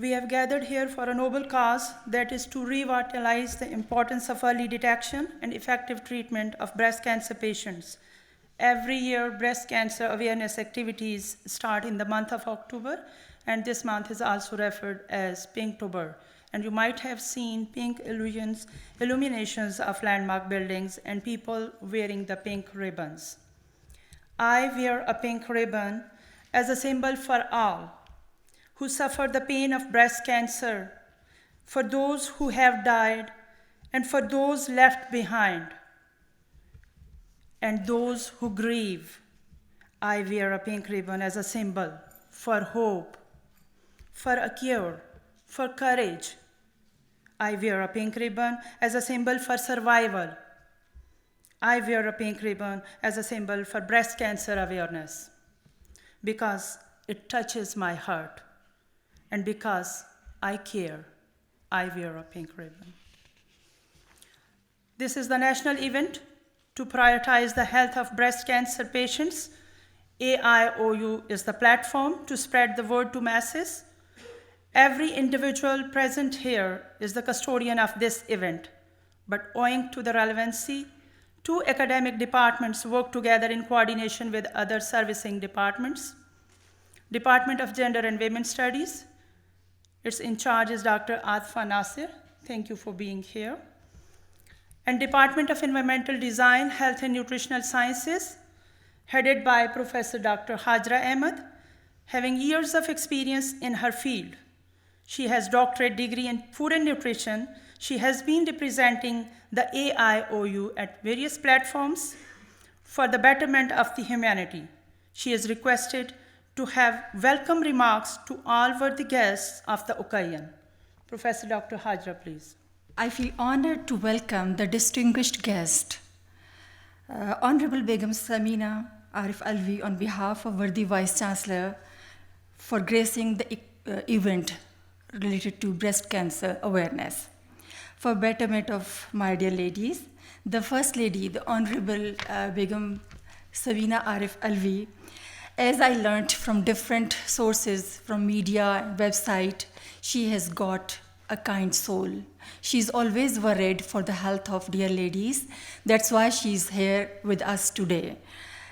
We have gathered here for a noble cause, that is to revitalize the importance of early detection and effective treatment of breast cancer patients. Every year, breast cancer awareness activities start in the month of October, and this month is also referred as Pinktober. And you might have seen pink illuminations of landmark buildings and people wearing the pink ribbons. I wear a pink ribbon as a symbol for all who suffer the pain of breast cancer, for those who have died, and for those left behind, and those who grieve. I wear a pink ribbon as a symbol for hope, for a cure, for courage. I wear a pink ribbon as a symbol for survival. I wear a pink ribbon as a symbol for breast cancer awareness, because it touches my heart, and because I care, I wear a pink ribbon. This is the national event to prioritize the health of breast cancer patients. AIOU is the platform to spread the word to masses. Every individual present here is the custodian of this event, but owing to the relevancy, 2 academic departments work together in coordination with other servicing departments. Department of Gender and Women's Studies, its in charge is Dr. Atfa Nasir. Thank you for being here. And Department of Environmental Design, Health and Nutritional Sciences, headed by Professor Dr. Hajra Ahmed, having years of experience in her field. She has doctorate degree in food and nutrition. She has been representing the AIOU at various platforms for the betterment of the humanity. She is requested to have welcome remarks to all worthy guests of the occasion. Professor Dr. Hajra, please. I feel honored to welcome the distinguished guest, Honorable Begum Samina Arif Alvi, on behalf of worthy Vice Chancellor, for gracing the event related to breast cancer awareness. For betterment of my dear ladies, the First Lady, the Honorable Begum Samina Arif Alvi, as I learned from different sources, from media and website, she has got a kind soul. She's always worried for the health of dear ladies. That's why she's here with us today.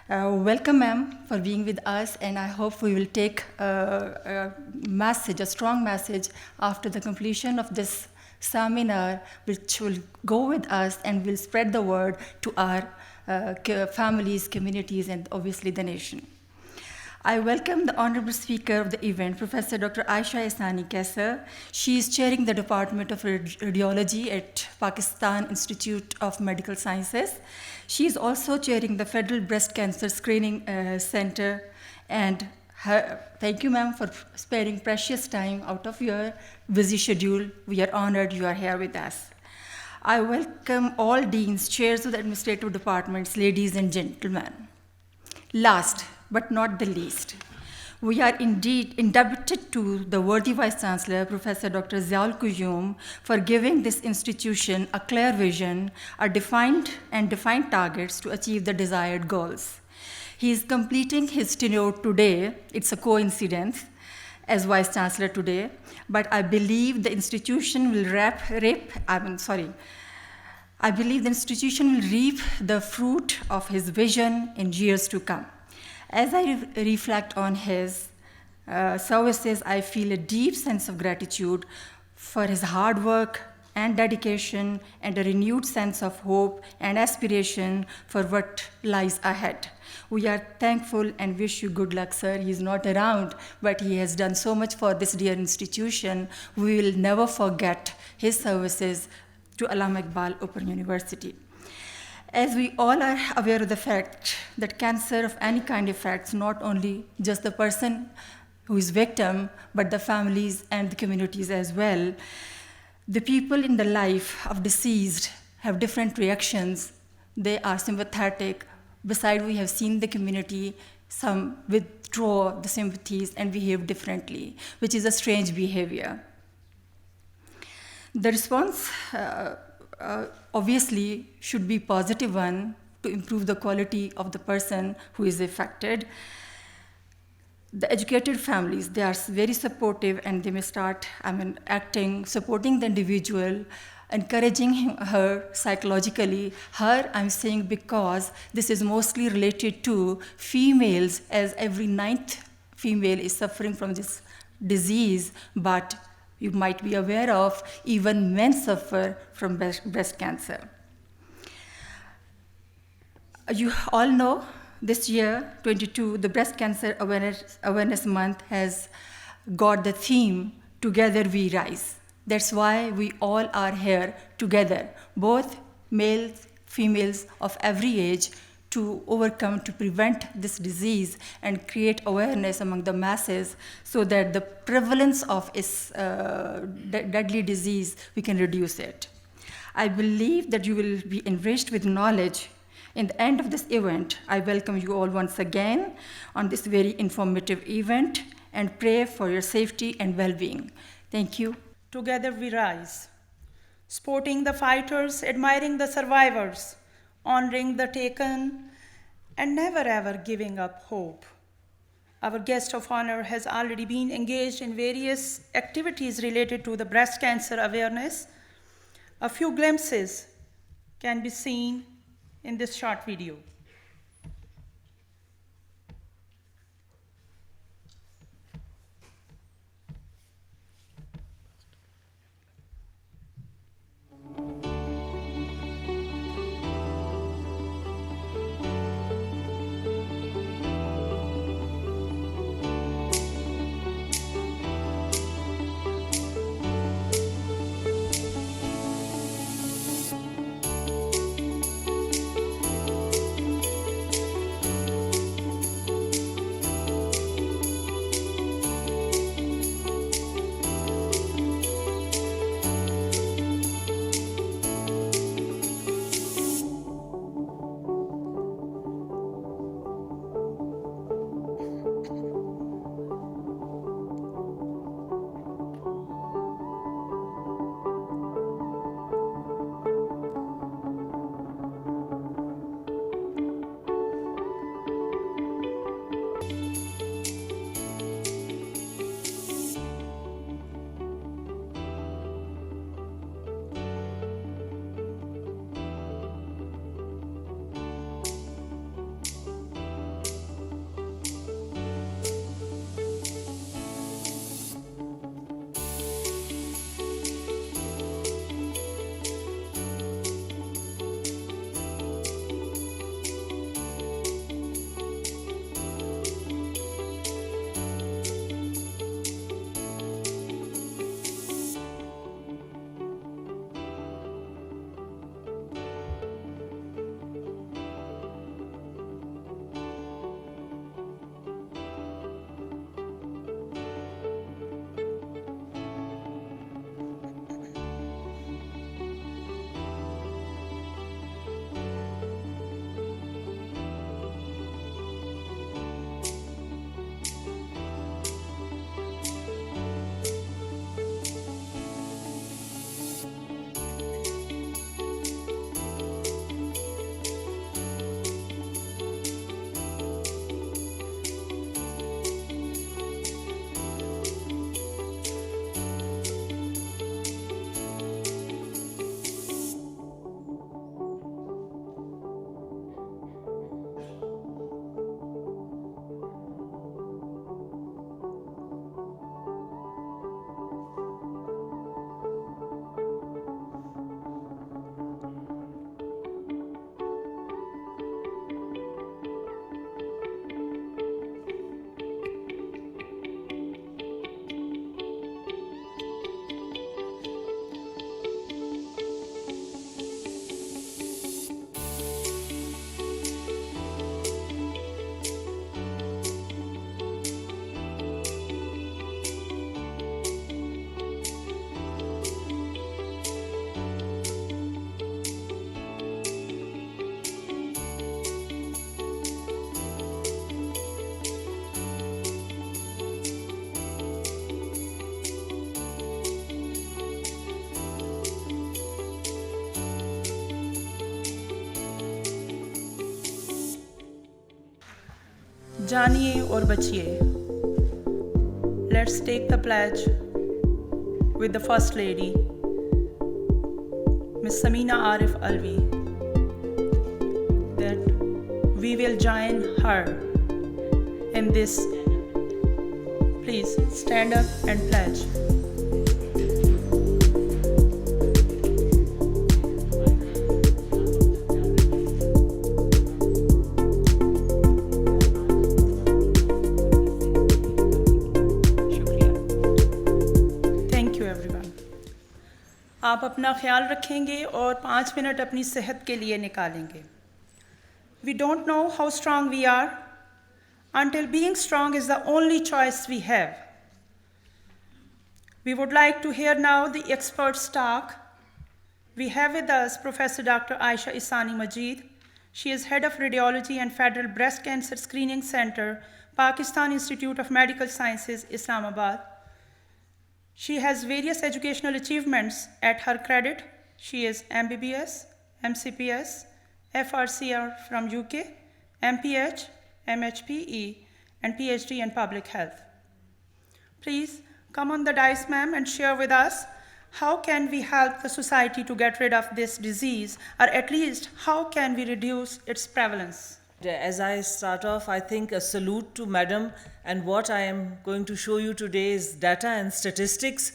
Welcome, ma'am, for being with us, and I hope we will take a message, a strong message, after the completion of this seminar, which will go with us and will spread the word to our families, communities, and obviously the nation. I welcome the honorable speaker of the event, Professor Dr. Aisha Ihsani Kaisar. She is chairing the Department of Radiology at Pakistan Institute of Medical Sciences. She is also chairing the Federal Breast Cancer Screening Center. And thank you, ma'am, for sparing precious time out of your busy schedule. We are honored you are here with us. I welcome all deans, chairs of the administrative departments, ladies and gentlemen. Last but not the least, we are indeed indebted to the worthy Vice Chancellor, Professor Dr. Ziaul Qayyum, for giving this institution a clear vision, a defined targets to achieve the desired goals. He is completing his tenure today. It's a coincidence as Vice Chancellor today, but I believe the institution will I believe the institution will reap the fruit of his vision in years to come. As I reflect on his services, I feel a deep sense of gratitude for his hard work and dedication, and a renewed sense of hope and aspiration for what lies ahead. We are thankful and wish you good luck, sir. He's not around, but he has done so much for this dear institution. We will never forget his services to Allama Iqbal Open University. As we all are aware of the fact that cancer of any kind affects not only just the person who is victim, but the families and the communities as well. The people in the life of deceased have different reactions. They are sympathetic. Besides, we have seen the community, some withdraw the sympathies and behave differently, which is a strange behavior. The response obviously should be positive one to improve the quality of the person who is affected. The educated families, they are very supportive, and they may start, acting, supporting the individual, encouraging her psychologically. Her, I'm saying, because this is mostly related to females, as every ninth female is suffering from this disease. But you might be aware of, even men suffer from breast cancer. You all know this year, 22, the Breast Cancer Awareness Month has got the theme, Together We Rise. That's why we all are here together, both males, females of every age, to overcome, to prevent this disease and create awareness among the masses so that the prevalence of this deadly disease, we can reduce it. I believe that you will be enriched with knowledge. In the end of this event, I welcome you all once again on this very informative event and pray for your safety and well-being. Thank you. Together we rise, supporting the fighters, admiring the survivors, honoring the taken, and never ever giving up hope. Our guest of honor has already been engaged in various activities related to the breast cancer awareness. A few glimpses can be seen in this short video. जानिए और बचिए। let's take the pledge with the First Lady, Ms. Samina Arif Alvi, that we will join her in this. Please stand up and pledge. आप अपना ख्याल रखेंगे और 5 minute अपनी सेहत के लिए निकालेंगे. We don't know how strong we are until being strong is the only choice we have. We would like to hear now the experts talk. We have with us Professor Dr. Aisha Isani Majid. She is Head of Radiology and Federal Breast Cancer Screening Center, Pakistan Institute of Medical Sciences, Islamabad. She has various educational achievements at her credit. She is MBBS, MCPS, FRCR from UK, MPH, MHPE, and PhD in Public Health. Please come on the dais, ma'am, and share with us how can we help the society to get rid of this disease, or at least how can we reduce its prevalence? As I start off, I think a salute to Madam, and what I am going to show you today is data and statistics,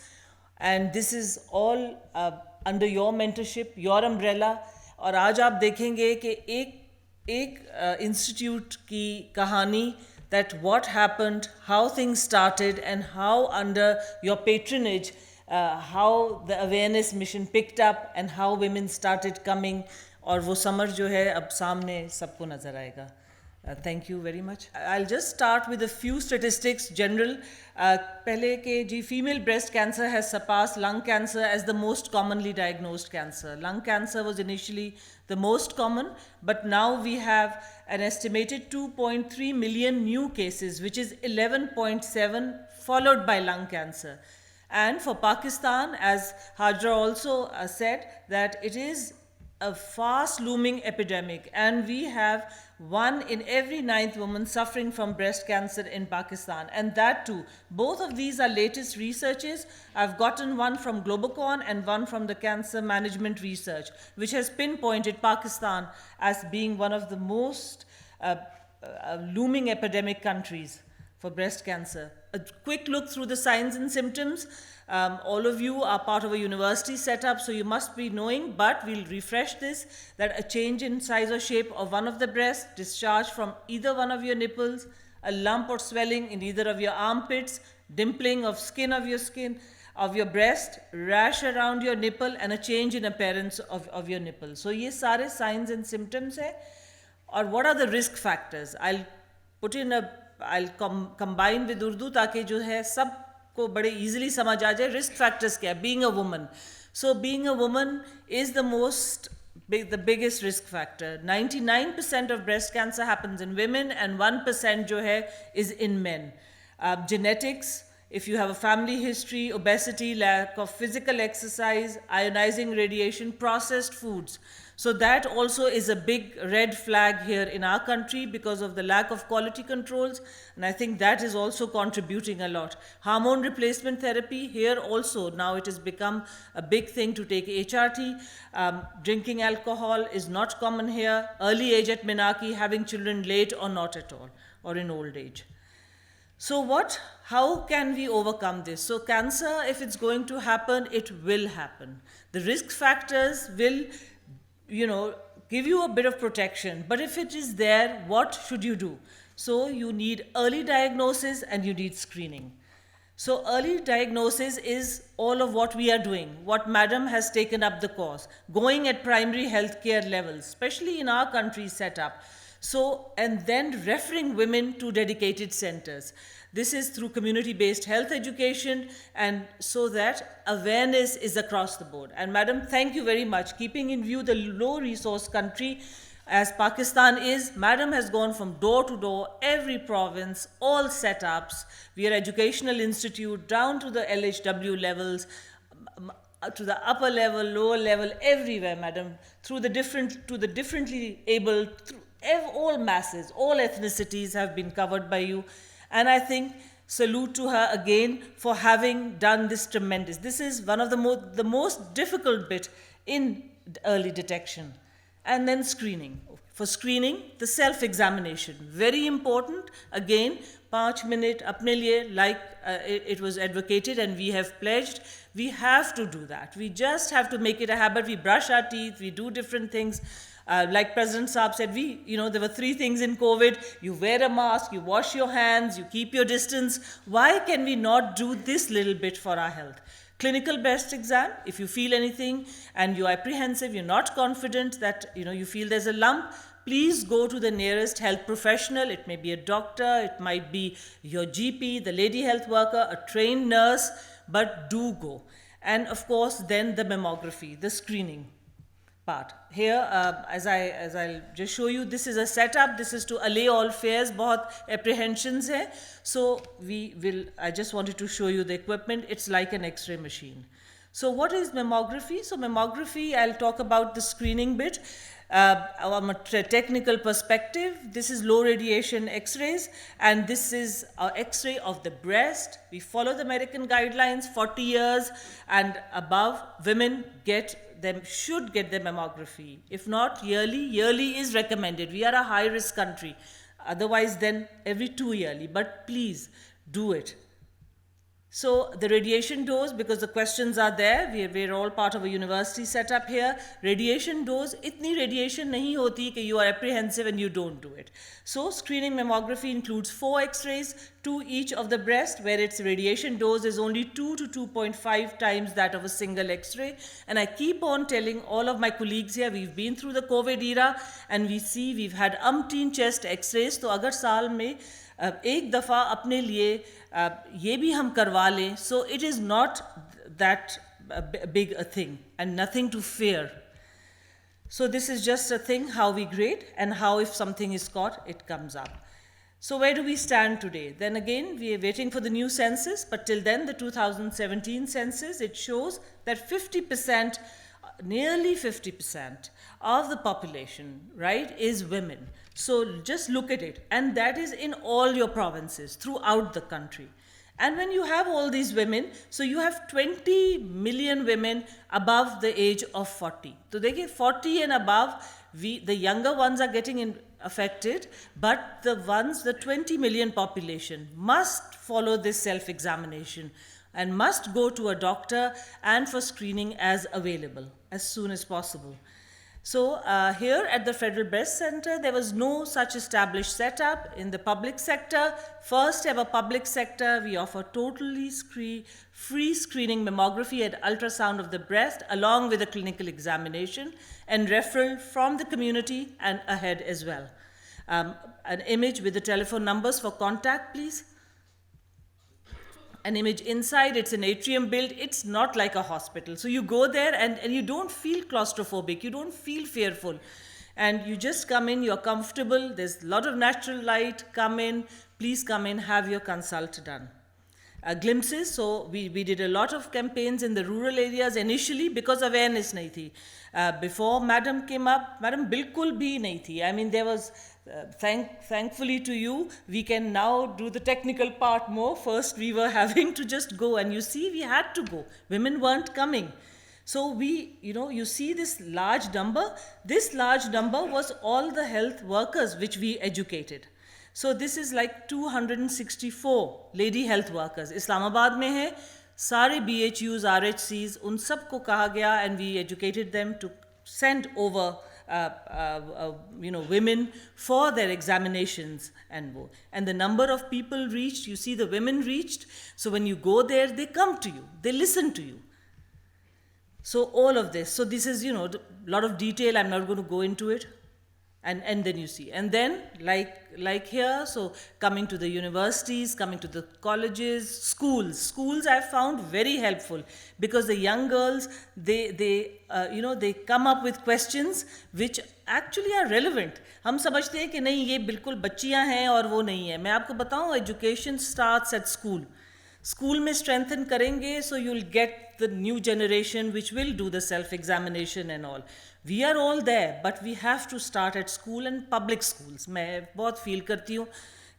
and this is all under your mentorship, your umbrella. और आज आप देखेंगे कि एक institute की कहानी, that what happened, how things started, and how under your patronage, how the awareness mission picked up and how women started coming. और वो समर जो है अब सामने सबको नज़र आएगा. Thank you very much. I'll just start with a few statistics, general. पहले के जी female breast cancer has surpassed lung cancer as the most commonly diagnosed cancer. Lung cancer was initially the most common, but now we have an estimated 2.3 million new cases, which is 11.7, followed by lung cancer. And for Pakistan, as Hajra also said, that it is a fast looming epidemic, and we have 1 in every 9th woman suffering from breast cancer in Pakistan, and that too. Both of these are latest researches. I've gotten one from Globocon and one from the Cancer Management Research, which has pinpointed Pakistan as being one of the most looming epidemic countries for breast cancer. A quick look through the signs and symptoms. All of you are part of a university setup, so you must be knowing, but we'll refresh this, that a change in size or shape of one of the breasts, discharge from either one of your nipples, a lump or swelling in either of your armpits, dimpling of skin of your breast, rash around your nipple, and a change in appearance of your nipple. So ye sare signs and symptoms hai. Or what are the risk factors? I'll combine with Urdu ताकि जो है सब को बड़े easily समझ आ जाए. Risk factors क्या? Being a woman. So being a woman is the biggest risk factor. 99% of breast cancer happens in women, and 1% जो है is in men. Genetics, if you have a family history, obesity, lack of physical exercise, ionizing radiation, processed foods. So that also is a big red flag here in our country because of the lack of quality controls, and I think that is also contributing a lot. Hormone replacement therapy, here also now it has become a big thing to take HRT. Drinking alcohol is not common here. Early age at Menarche, having children late or not at all, or in old age. So how can we overcome this? So cancer, if it's going to happen, it will happen. The risk factors will give you a bit of protection. But if it is there, what should you do? So you need early diagnosis and you need screening. So early diagnosis is all of what we are doing, what Madam has taken up the course, going at primary healthcare levels, especially in our country setup. So, and then referring women to dedicated centers. This is through community-based health education, and so that awareness is across the board. And Madam, thank you very much. Keeping in view the low resource country as Pakistan is, Madam has gone from door to door, every province, all setups. We are educational institute down to the LHW levels, to the upper level, lower level, everywhere, Madam, to the differently able, all masses, all ethnicities have been covered by you. And I think salute to her again for having done this tremendous. This is one of the most difficult bit in early detection. And then screening. For screening, the self-examination. Very important. Again, 5 minutes apne liye, like it was advocated and we have pledged, we have to do that. We just have to make it a habit. We brush our teeth, we do different things. Like President Saab said, there were 3 things in COVID. You wear a mask, you wash your hands, you keep your distance. Why can we not do this little bit for our health? Clinical breast exam, if you feel anything and you're apprehensive, you're not confident that you feel there's a lump, please go to the nearest health professional. It may be a doctor, it might be your GP, the lady health worker, a trained nurse, but do go. And of course, then the mammography, the screening part. Here, as I'll just show you, this is a setup. This is to allay all fears. बहुत apprehensions hai. So I just wanted to show you the equipment. It's like an X-ray machine. So what is mammography? So mammography, I'll talk about the screening bit. From a technical perspective, this is low radiation X-rays, and this is our X-ray of the breast. We follow the American guidelines, 40 years and above women should get their mammography. If not, yearly is recommended. We are a high-risk country. Otherwise, then every 2 yearly. But please do it. So the radiation dose, because the questions are there, we're all part of a university setup here. Radiation dose, itni radiation nahi hoti कि you are apprehensive and you don't do it. So screening mammography includes 4 X-rays, 2 each of the breast, where its radiation dose is only 2 to 2.5 times that of a single X-ray. And I keep on telling all of my colleagues here, we've been through the COVID era and we've had umpteen chest X-rays. So agar saal mein एक दफ़ा अपने लिए ये भी हम करवा लें, so it is not that big a thing and nothing to fear. So this is just a thing how we grade and how if something is caught, it comes up. So where do we stand today? Then again, we are waiting for the new census, but till then, the 2017 census, it shows that 50%, nearly 50% of the population, right, is women. So just look at it. And that is in all your provinces throughout the country. And when you have all these women, so you have 20 million women above the age of 40. So they get 40 and above, the younger ones are getting affected, but the 20 million population must follow this self-examination and must go to a doctor and for screening as available as soon as possible. So here at the Federal Breast Center, there was no such established setup in the public sector. First ever public sector, we offer totally free screening mammography and ultrasound of the breast along with a clinical examination and referral from the community and ahead as well. An image with the telephone numbers for contact, please. An image inside, it's an atrium built, it's not like a hospital. So you go there and you don't feel claustrophobic, you don't feel fearful. And you just come in, you're comfortable, there's a lot of natural light, come in, please come in, have your consult done. Glimpses, so we did a lot of campaigns in the rural areas initially because awareness nahi thi. Before Madam came up, Madam bilkul bhi nahi thi. I mean, there was, thankfully to you, we can now do the technical part more. First, we were having to just go, and you see, we had to go. Women weren't coming. So you see this large number. This large number was all the health workers which we educated. So this is like 264 lady health workers. Islamabad mein hai, sare BHUs, RHCs, un sab ko kaha gaya, and we educated them to send over women for their examinations and the number of people reached, you see the women reached. So when you go there, they come to you, they listen to you. So all of this, so this is, a lot of detail, I'm not going to go into it. And then you see, and then like here, so coming to the universities, coming to the colleges, schools I found very helpful because the young girls, they come up with questions which actually are relevant. हम समझते हैं कि नहीं ये बिल्कुल बच्चियां हैं और वो नहीं है. मैं आपको बताऊं, education starts at school. School में strengthen करेंगे, so you'll get the new generation which will do the self-examination and all. We are all there, but we have to start at school and public schools. मैं बहुत feel करती हूँ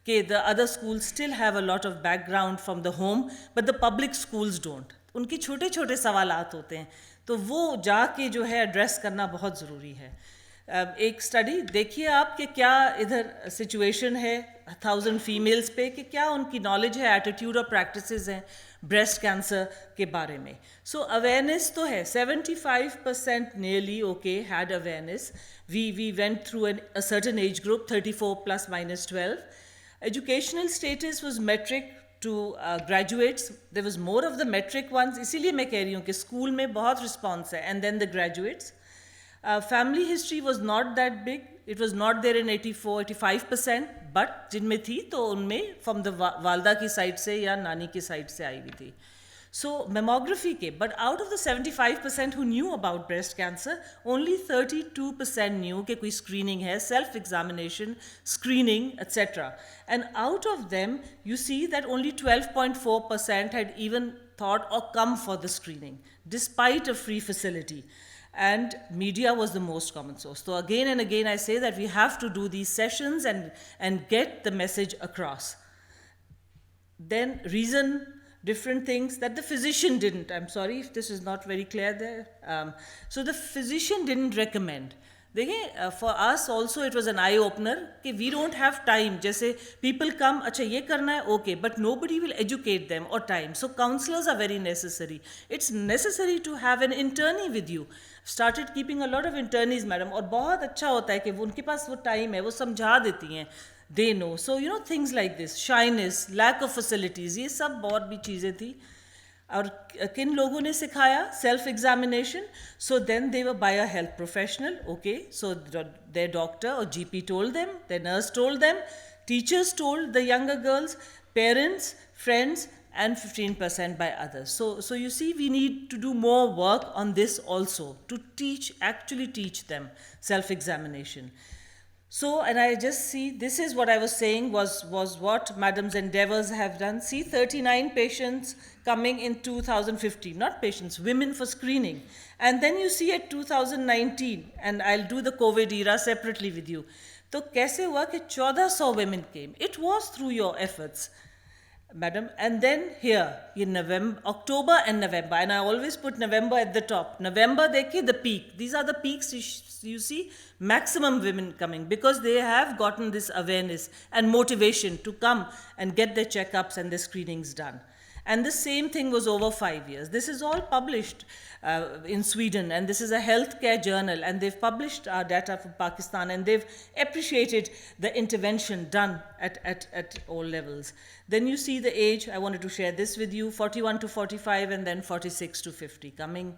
कि the other schools still have a lot of background from the home, but the public schools don't. उनके छोटे छोटे सवालात होते हैं, तो वो जाके जो है एड्रेस करना बहुत ज़रूरी है. एक स्टडी देखिए आप कि क्या इधर सिचुएशन है 1000 फीमेल्स पे, कि क्या उनकी नॉलेज है, एटीट्यूड और प्रैक्टिसेस हैं ब्रेस्ट कैंसर के बारे में. सो अवेयरनेस तो है, 75% nearly okay had awareness. We went through a certain age group, 34 plus minus 12. Educational status was metric to graduates. There was more of the metric ones, इसीलिए मैं कह रही हूँ कि स्कूल में बहुत रिस्पॉन्स है, and then the graduates. Family history was not that big. It was not there in 84-85%, but जिनमें थी तो उनमें from the वालदा की साइड से या नानी की साइड से आई हुई थी. So mammography के, but out of the 75% who knew about breast cancer, only 32% knew कि कोई screening है, self-examination, screening, etc. And out of them, you see that only 12.4% had even thought or come for the screening, despite a free facility. And media was the most common source. So again and again I say that we have to do these sessions and get the message across. Then reason, different things that the physician didn't. I'm sorry if this is not very clear there. So the physician didn't recommend. देखिए for us also it was an eye opener कि we don't have time. जैसे people come, अच्छा ये करना है, okay, but nobody will educate them or time. So counselors are very necessary. It's necessary to have an internee with you. Started keeping a lot of internees, madam, और बहुत अच्छा होता है कि वो उनके पास वो time है, वो समझा देती हैं. They know. So you know things like this, shyness, lack of facilities, ये सब और भी चीज़ें थी. और किन लोगों ने सिखाया self examination. So then they were by a health professional. Okay, so their doctor और GP told them, their nurse told them, teachers told the younger girls, parents, friends, and 15% by others. So you see, we need to do more work on this also, to actually teach them self-examination. So, and I just see, this is what I was saying was what Madam's endeavors have done. See, 39 patients coming in 2015, not patients, women for screening. And then you see at 2019, and I'll do the COVID era separately with you. तो कैसे हुआ कि 1400 women came. It was through your efforts, Madam. And then here, in November, October and November, and I always put November at the top. November, dekhiye, the peak. These are the peaks you see, maximum women coming because they have gotten this awareness and motivation to come and get their checkups and their screenings done. And the same thing was over 5 years. This is all published in Sweden, and this is a healthcare journal, and they've published our data from Pakistan, and they've appreciated the intervention done at all levels. Then you see the age. I wanted to share this with you, 41 to 45, and then 46 to 50 coming.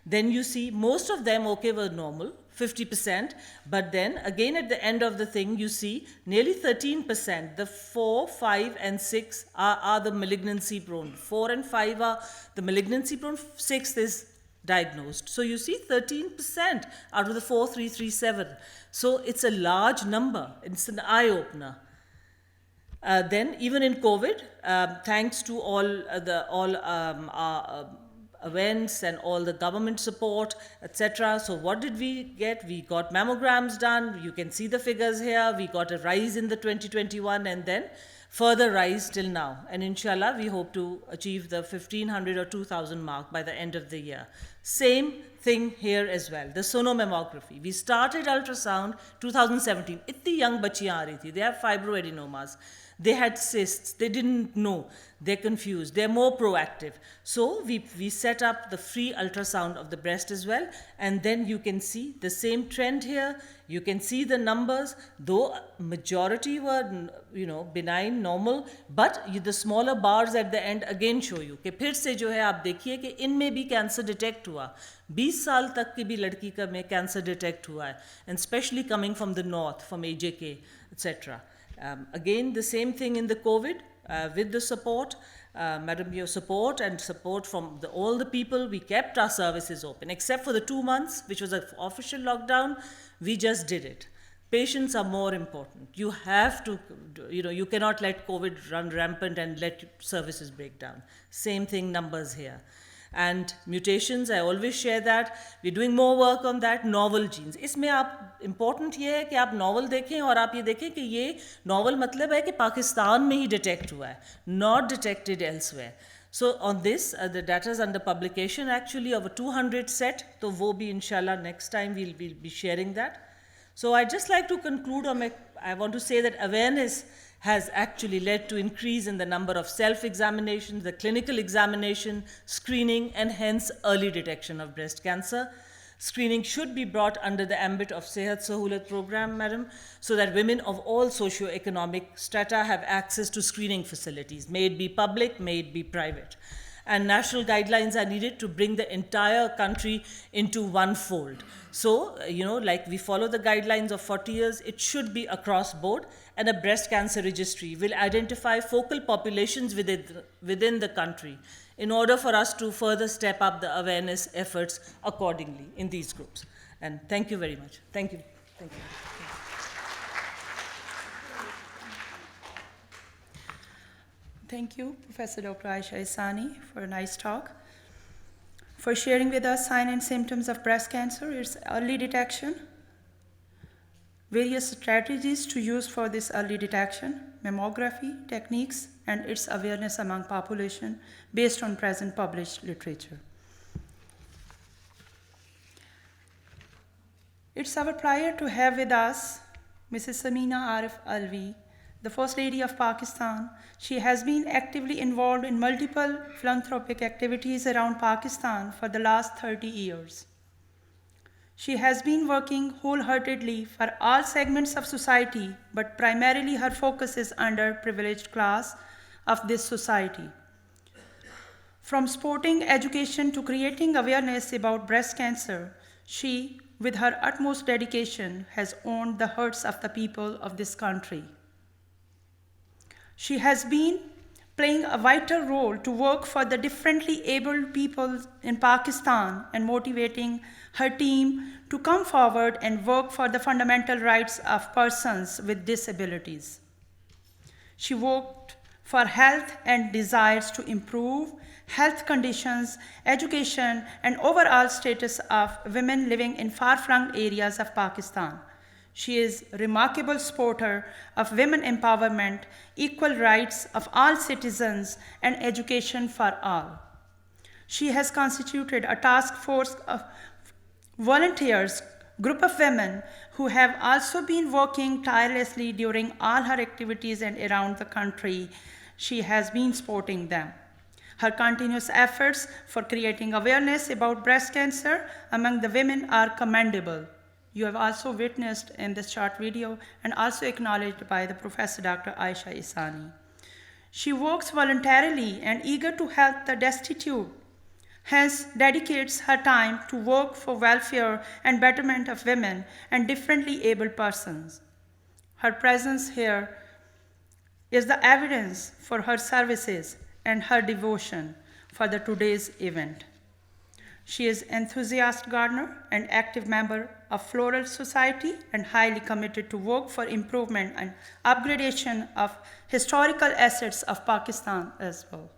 Then you see most of them, okay, were normal, 50%, but then again at the end of the thing, you see nearly 13%, the 4, 5, and 6 are the malignancy prone. 4 and 5 are the malignancy prone, 6 is diagnosed. So you see 13% out of the 4337. So it's a large number, it's an eye opener. Then even in COVID, thanks to all events and all the government support, etc. So what did we get? We got mammograms done. You can see the figures here. We got a rise in the 2021 and then further rise till now. And inshallah, we hope to achieve the 1500 or 2000 mark by the end of the year. Same thing here as well. The sonomammography. We started ultrasound 2017. Itni young bachiyan aa rahi thi. They have fibroadenomas. They had cysts, they didn't know, they're confused, they're more proactive. So we set up the free ultrasound of the breast as well, and then you can see the same trend here. You can see the numbers, though majority were, benign, normal, but the smaller bars at the end again show you कि फिर से जो है आप देखिए कि इनमें भी कैंसर डिटेक्ट हुआ. 20 साल तक की भी लड़की का में कैंसर डिटेक्ट हुआ है, and especially coming from the north, from AJK, etc. Again, the same thing in the COVID, with the support, Madam, your support and support from all the people, we kept our services open, except for the 2 months, which was an official lockdown, we just did it. Patients are more important. You have to, you cannot let COVID run rampant and let services break down. Same thing, numbers here. and mutations. I always share that. We're doing more work on that. Novel genes. इसमें आप important ये है कि आप novel देखें और आप ये देखें कि ये novel मतलब है कि पाकिस्तान में ही detect हुआ है, not detected elsewhere. So on this, the data is under publication actually of a 200 set. So wo bhi inshallah next time we'll be sharing that. So I'd just like to conclude I want to say that awareness has actually led to increase in the number of self-examinations, the clinical examination, screening, and hence early detection of breast cancer. Screening should be brought under the ambit of Sehat Sahulat program, madam, so that women of all socio-economic strata have access to screening facilities, may it be public, may it be private. And national guidelines are needed to bring the entire country into one fold. So, like we follow the guidelines of 40 years, it should be across board, and a breast cancer registry will identify focal populations within the country in order for us to further step up the awareness efforts accordingly in these groups. And thank you very much. Thank you. Thank you. Thank you, Professor Dr. Aisha Ihsani, for a nice talk, for sharing with us signs and symptoms of breast cancer, its early detection, various strategies to use for this early detection, mammography techniques, and its awareness among population based on present published literature. It's our pleasure to have with us Mrs. Samina Arif Alvi, the First Lady of Pakistan. She has been actively involved in multiple philanthropic activities around Pakistan for the last 30 years. She has been working wholeheartedly for all segments of society, but primarily her focus is underprivileged class of this society. From supporting education to creating awareness about breast cancer, she, with her utmost dedication, has owned the hearts of the people of this country. She has been playing a vital role to work for the differently abled people in Pakistan and motivating her team to come forward and work for the fundamental rights of persons with disabilities. She worked for health and desires to improve health conditions, education, and overall status of women living in far-flung areas of Pakistan. She is a remarkable supporter of women empowerment, equal rights of all citizens, and education for all. She has constituted a task force of volunteers, group of women who have also been working tirelessly during all her activities and around the country. She has been supporting them. Her continuous efforts for creating awareness about breast cancer among the women are commendable. You have also witnessed in this short video and also acknowledged by the Professor Dr. Aisha Ihsani. She works voluntarily and eager to help the destitute, hence dedicates her time to work for welfare and betterment of women and differently abled persons. Her presence here is the evidence for her services and her devotion for today's event. She is an enthusiastic gardener and active member of Floral Society and highly committed to work for improvement and upgradation of historical assets of Pakistan as well.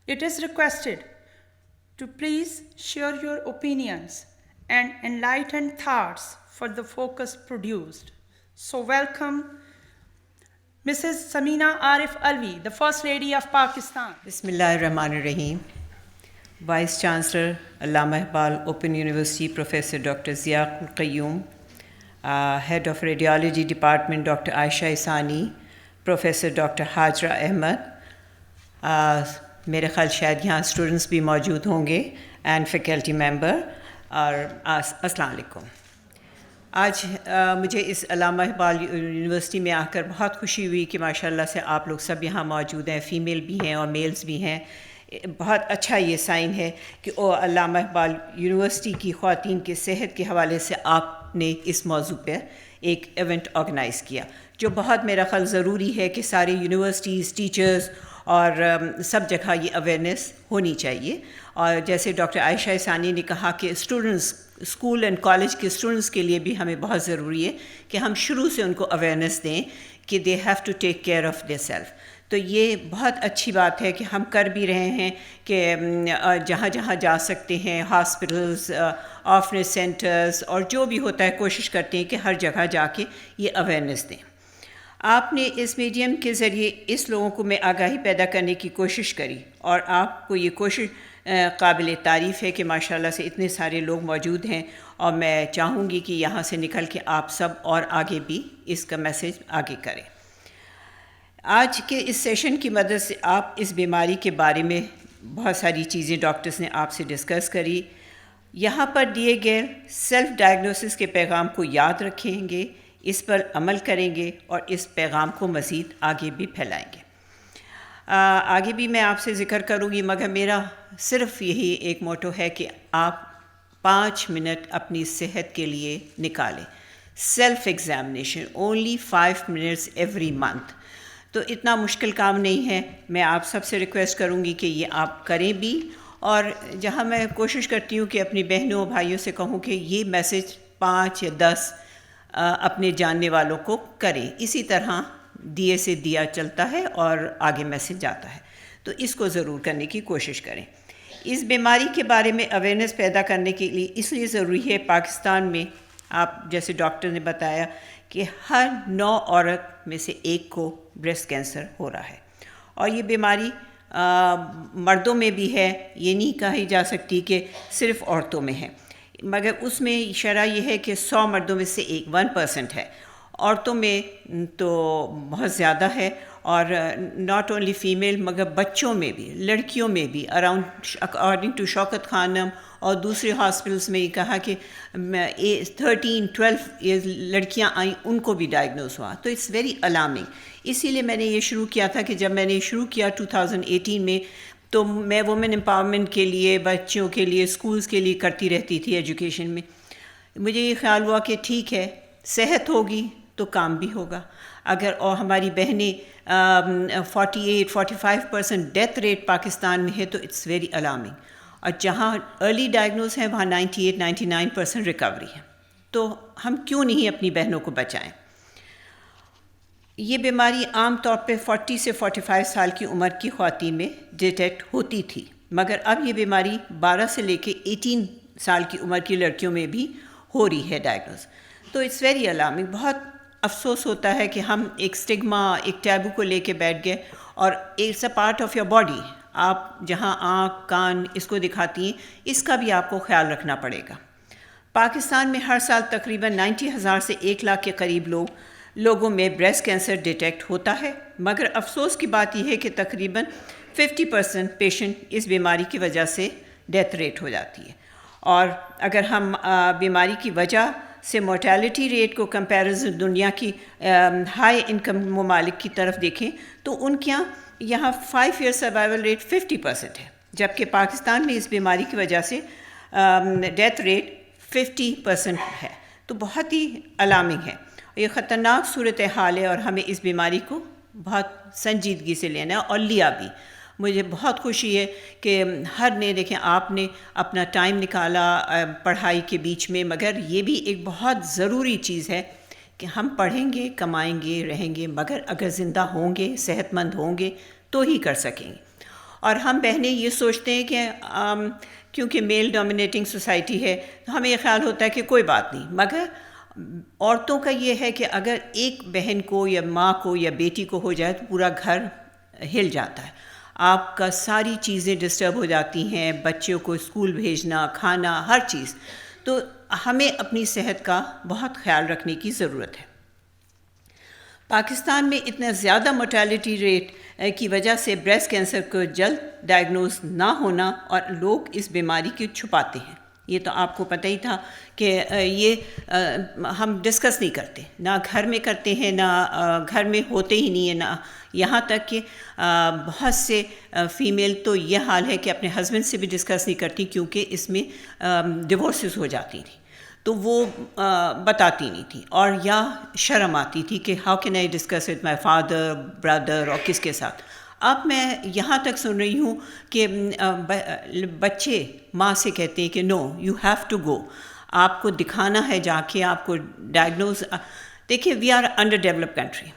It is requested to please share your opinions and enlightened thoughts for the focus produced. So welcome Mrs. Samina Arif Alvi, the First Lady of Pakistan. Bismillahirrahmanirrahim. Vice Chancellor, Allama Iqbal Open University, Professor Dr. Ziya Qayyum, Head of Radiology Department, Dr. Aisha Ihsani, Professor Dr. Hajra Ahmed, मेरे ख्याल शायद यहाँ students भी मौजूद होंगे and faculty member और अस्सलाम वालेकुम। आज मुझे इस अल्लामा इक़बाल यूनिवर्सिटी में आकर बहुत खुशी हुई कि माशाल्लाह से आप लोग सब यहाँ मौजूद हैं, फ़ीमेल भी हैं और मेल्स भी हैं। बहुत अच्छा ये साइन है कि अल्लामा इक़बाल यूनिवर्सिटी की ख़वातीन के सेहत के हवाले से आपने इस मौजू पर एक इवेंट ऑर्गेनाइज़ किया, जो बहुत मेरा ख़्याल ज़रूरी है कि सारे यूनिवर्सिटीज़, टीचर्स और सब जगह ये अवेयरनेस होनी चाहिए। और जैसे डॉक्टर आयशा ihsani ने कहा कि स्टूडेंट्स, स्कूल एंड कॉलेज के स्टूडेंट्स के लिए भी हमें बहुत ज़रूरी है कि हम शुरू से उनको अवेयरनेस दें कि they have to take care of their self. تو یہ بہت اچھی بات ہے کہ ہم کر بھی رہے ہیں کہ جہاں جہاں جا سکتے ہیں ہاسپٹلز آفنس سینٹرز اور جو بھی ہوتا ہے کوشش کرتے ہیں کہ ہر جگہ جا کے یہ اویئرنیس دیں. آپ نے اس میڈیم کے ذریعے اس لوگوں کو میں آگاہی پیدا کرنے کی کوشش کری اور آپ کو یہ کوشش قابل تعریف ہے کہ ماشاءاللہ سے اتنے سارے لوگ موجود ہیں اور میں چاہوں گی کہ یہاں سے نکل کے آپ سب اور آگے بھی اس کا میسیج آگے کریں. آج کے اس سیشن کی مدد سے آپ اس بیماری کے بارے میں بہت ساری چیزیں ڈاکٹرز نے آپ سے ڈسکس کری. یہاں پر دیے گئے سیلف ڈائگنوسس کے پیغام کو یاد رکھیں گے, اس پر عمل کریں گے اور اس پیغام کو مزید آگے بھی پھیلائیں گے. آگے بھی میں آپ سے ذکر کروں گی, مگر میرا صرف یہی ایک موٹو ہے کہ آپ 5 منٹ اپنی صحت کے لیے نکالیں. Self examination only 5 minutes every month. تو اتنا مشکل کام نہیں ہے. میں آپ سب سے ریکویسٹ کروں گی کہ یہ آپ کریں بھی, اور جہاں میں کوشش کرتی ہوں کہ اپنی بہنوں بھائیوں سے کہوں کہ یہ میسیج 5 یا 10 اپنے جاننے والوں کو کریں. اسی طرح دیے سے دیا چلتا ہے اور آگے میسیج جاتا ہے, تو اس کو ضرور کرنے کی کوشش کریں. اس بیماری کے بارے میں اویئرنیس پیدا کرنے کے لیے اس لیے ضروری ہے, پاکستان میں آپ جیسے ڈاکٹر نے بتایا کہ ہر 9 عورت میں سے 1 کو بریسٹ کینسر ہو رہا ہے, اور یہ بیماری مردوں میں بھی ہے. یہ نہیں کہی جا سکتی کہ صرف عورتوں میں ہے, مگر اس میں شرح یہ ہے کہ 100 مردوں میں سے 1% ہے. عورتوں میں تو بہت زیادہ ہے, اور ناٹ اونلی فیمیل مگر بچوں میں بھی, لڑکیوں میں بھی. اکارڈنگ ٹو شوکت خانم اور دوسرے ہاسپٹلس میں یہ کہا کہ 13-12 ایئرز لڑکیاں آئیں, ان کو بھی ڈائگنوز ہوا. تو اٹس ویری الارمنگ. اسی لیے میں نے یہ شروع کیا تھا کہ جب میں نے شروع کیا 2018 میں, تو میں وومن امپاورمنٹ کے لیے, بچوں کے لیے, اسکولز کے لیے کرتی رہتی تھی ایجوکیشن میں. مجھے یہ خیال ہوا کہ ٹھیک ہے, صحت ہوگی تو کام بھی ہوگا. اگر اور ہماری بہنیں 48-45% ڈیتھ ریٹ پاکستان میں ہے تو اٹس ویری الارمنگ, اور جہاں ارلی ڈائگنوز ہے وہاں 98-99% ریکوری ہے. تو ہم کیوں نہیں اپنی بہنوں کو بچائیں. یہ بیماری عام طور پہ 40 سے 45 سال کی عمر کی خواتین میں ڈیٹیکٹ ہوتی تھی, مگر اب یہ بیماری 12 سے لے کے 18 سال کی عمر کی لڑکیوں میں بھی ہو رہی ہے ڈائگنوز. تو اٹس ویری الارمنگ. بہت افسوس ہوتا ہے کہ ہم ایک اسٹگما, ایک ٹیبو کو لے کے بیٹھ گئے, اور it's a part of your body. آپ جہاں آنکھ کان اس کو دکھاتی ہیں, اس کا بھی آپ کو خیال رکھنا پڑے گا. پاکستان میں ہر سال تقریباً 90,000 سے 1 لاکھ کے قریب لوگوں میں بریسٹ کینسر ڈیٹیکٹ ہوتا ہے, مگر افسوس کی بات یہ ہے کہ تقریباً 50% پیشنٹ اس بیماری کی وجہ سے ڈیتھ ریٹ ہو جاتی ہے. اور اگر ہم بیماری کی وجہ سے مورٹیلٹی ریٹ کو کمپیریزن دنیا کی ہائی انکم ممالک کی طرف دیکھیں تو ان کے یہاں 5 ایئر سروائیول ریٹ 50% ہے, جبکہ پاکستان میں اس بیماری کی وجہ سے ڈیتھ ریٹ 50% ہے. تو بہت ہی الارمنگ ہے. یہ خطرناک صورتحال ہے, اور ہمیں اس بیماری کو بہت سنجیدگی سے لینا ہے, اور لیا بھی. مجھے بہت خوشی ہے کہ ہر نے دیکھیں آپ نے اپنا ٹائم نکالا پڑھائی کے بیچ میں, مگر یہ بھی ایک بہت ضروری چیز ہے کہ ہم پڑھیں گے, کمائیں گے, رہیں گے, مگر اگر زندہ ہوں گے, صحت مند ہوں گے تو ہی کر سکیں گے. اور ہم بہنیں یہ سوچتے ہیں کہ کیونکہ میل ڈومینیٹنگ سوسائٹی ہے تو ہمیں یہ خیال ہوتا ہے کہ کوئی بات نہیں, مگر عورتوں کا یہ ہے کہ اگر ایک بہن کو یا ماں کو یا بیٹی کو ہو جائے تو پورا گھر ہل جاتا ہے. آپ کا ساری چیزیں ڈسٹرب ہو جاتی ہیں, بچوں کو اسکول بھیجنا, کھانا, ہر چیز. تو ہمیں اپنی صحت کا بہت خیال رکھنے کی ضرورت ہے. پاکستان میں اتنا زیادہ مورٹیلٹی ریٹ کی وجہ سے بریسٹ کینسر کو جلد ڈائگنوز نہ ہونا, اور لوگ اس بیماری کو چھپاتے ہیں. یہ تو آپ کو پتہ ہی تھا کہ یہ ہم ڈسکس نہیں کرتے, نہ گھر میں کرتے ہیں, نہ گھر میں ہوتے ہی نہیں ہے, نہ یہاں تک کہ بہت سے فیمیل تو یہ حال ہے کہ اپنے ہسبینڈ سے بھی ڈسکس نہیں کرتی, کیونکہ اس میں ڈیورسز ہو جاتی تھیں تو وہ بتاتی نہیں تھی, اور یا شرم آتی تھی کہ how can I discuss with my father, brother, اور کس کے ساتھ. اب میں یہاں تک سن رہی ہوں کہ بچے ماں سے کہتے ہیں کہ نو یو ہیو ٹو گو, آپ کو دکھانا ہے جا کے, آپ کو ڈائگنوز. دیکھیے we are under develop country.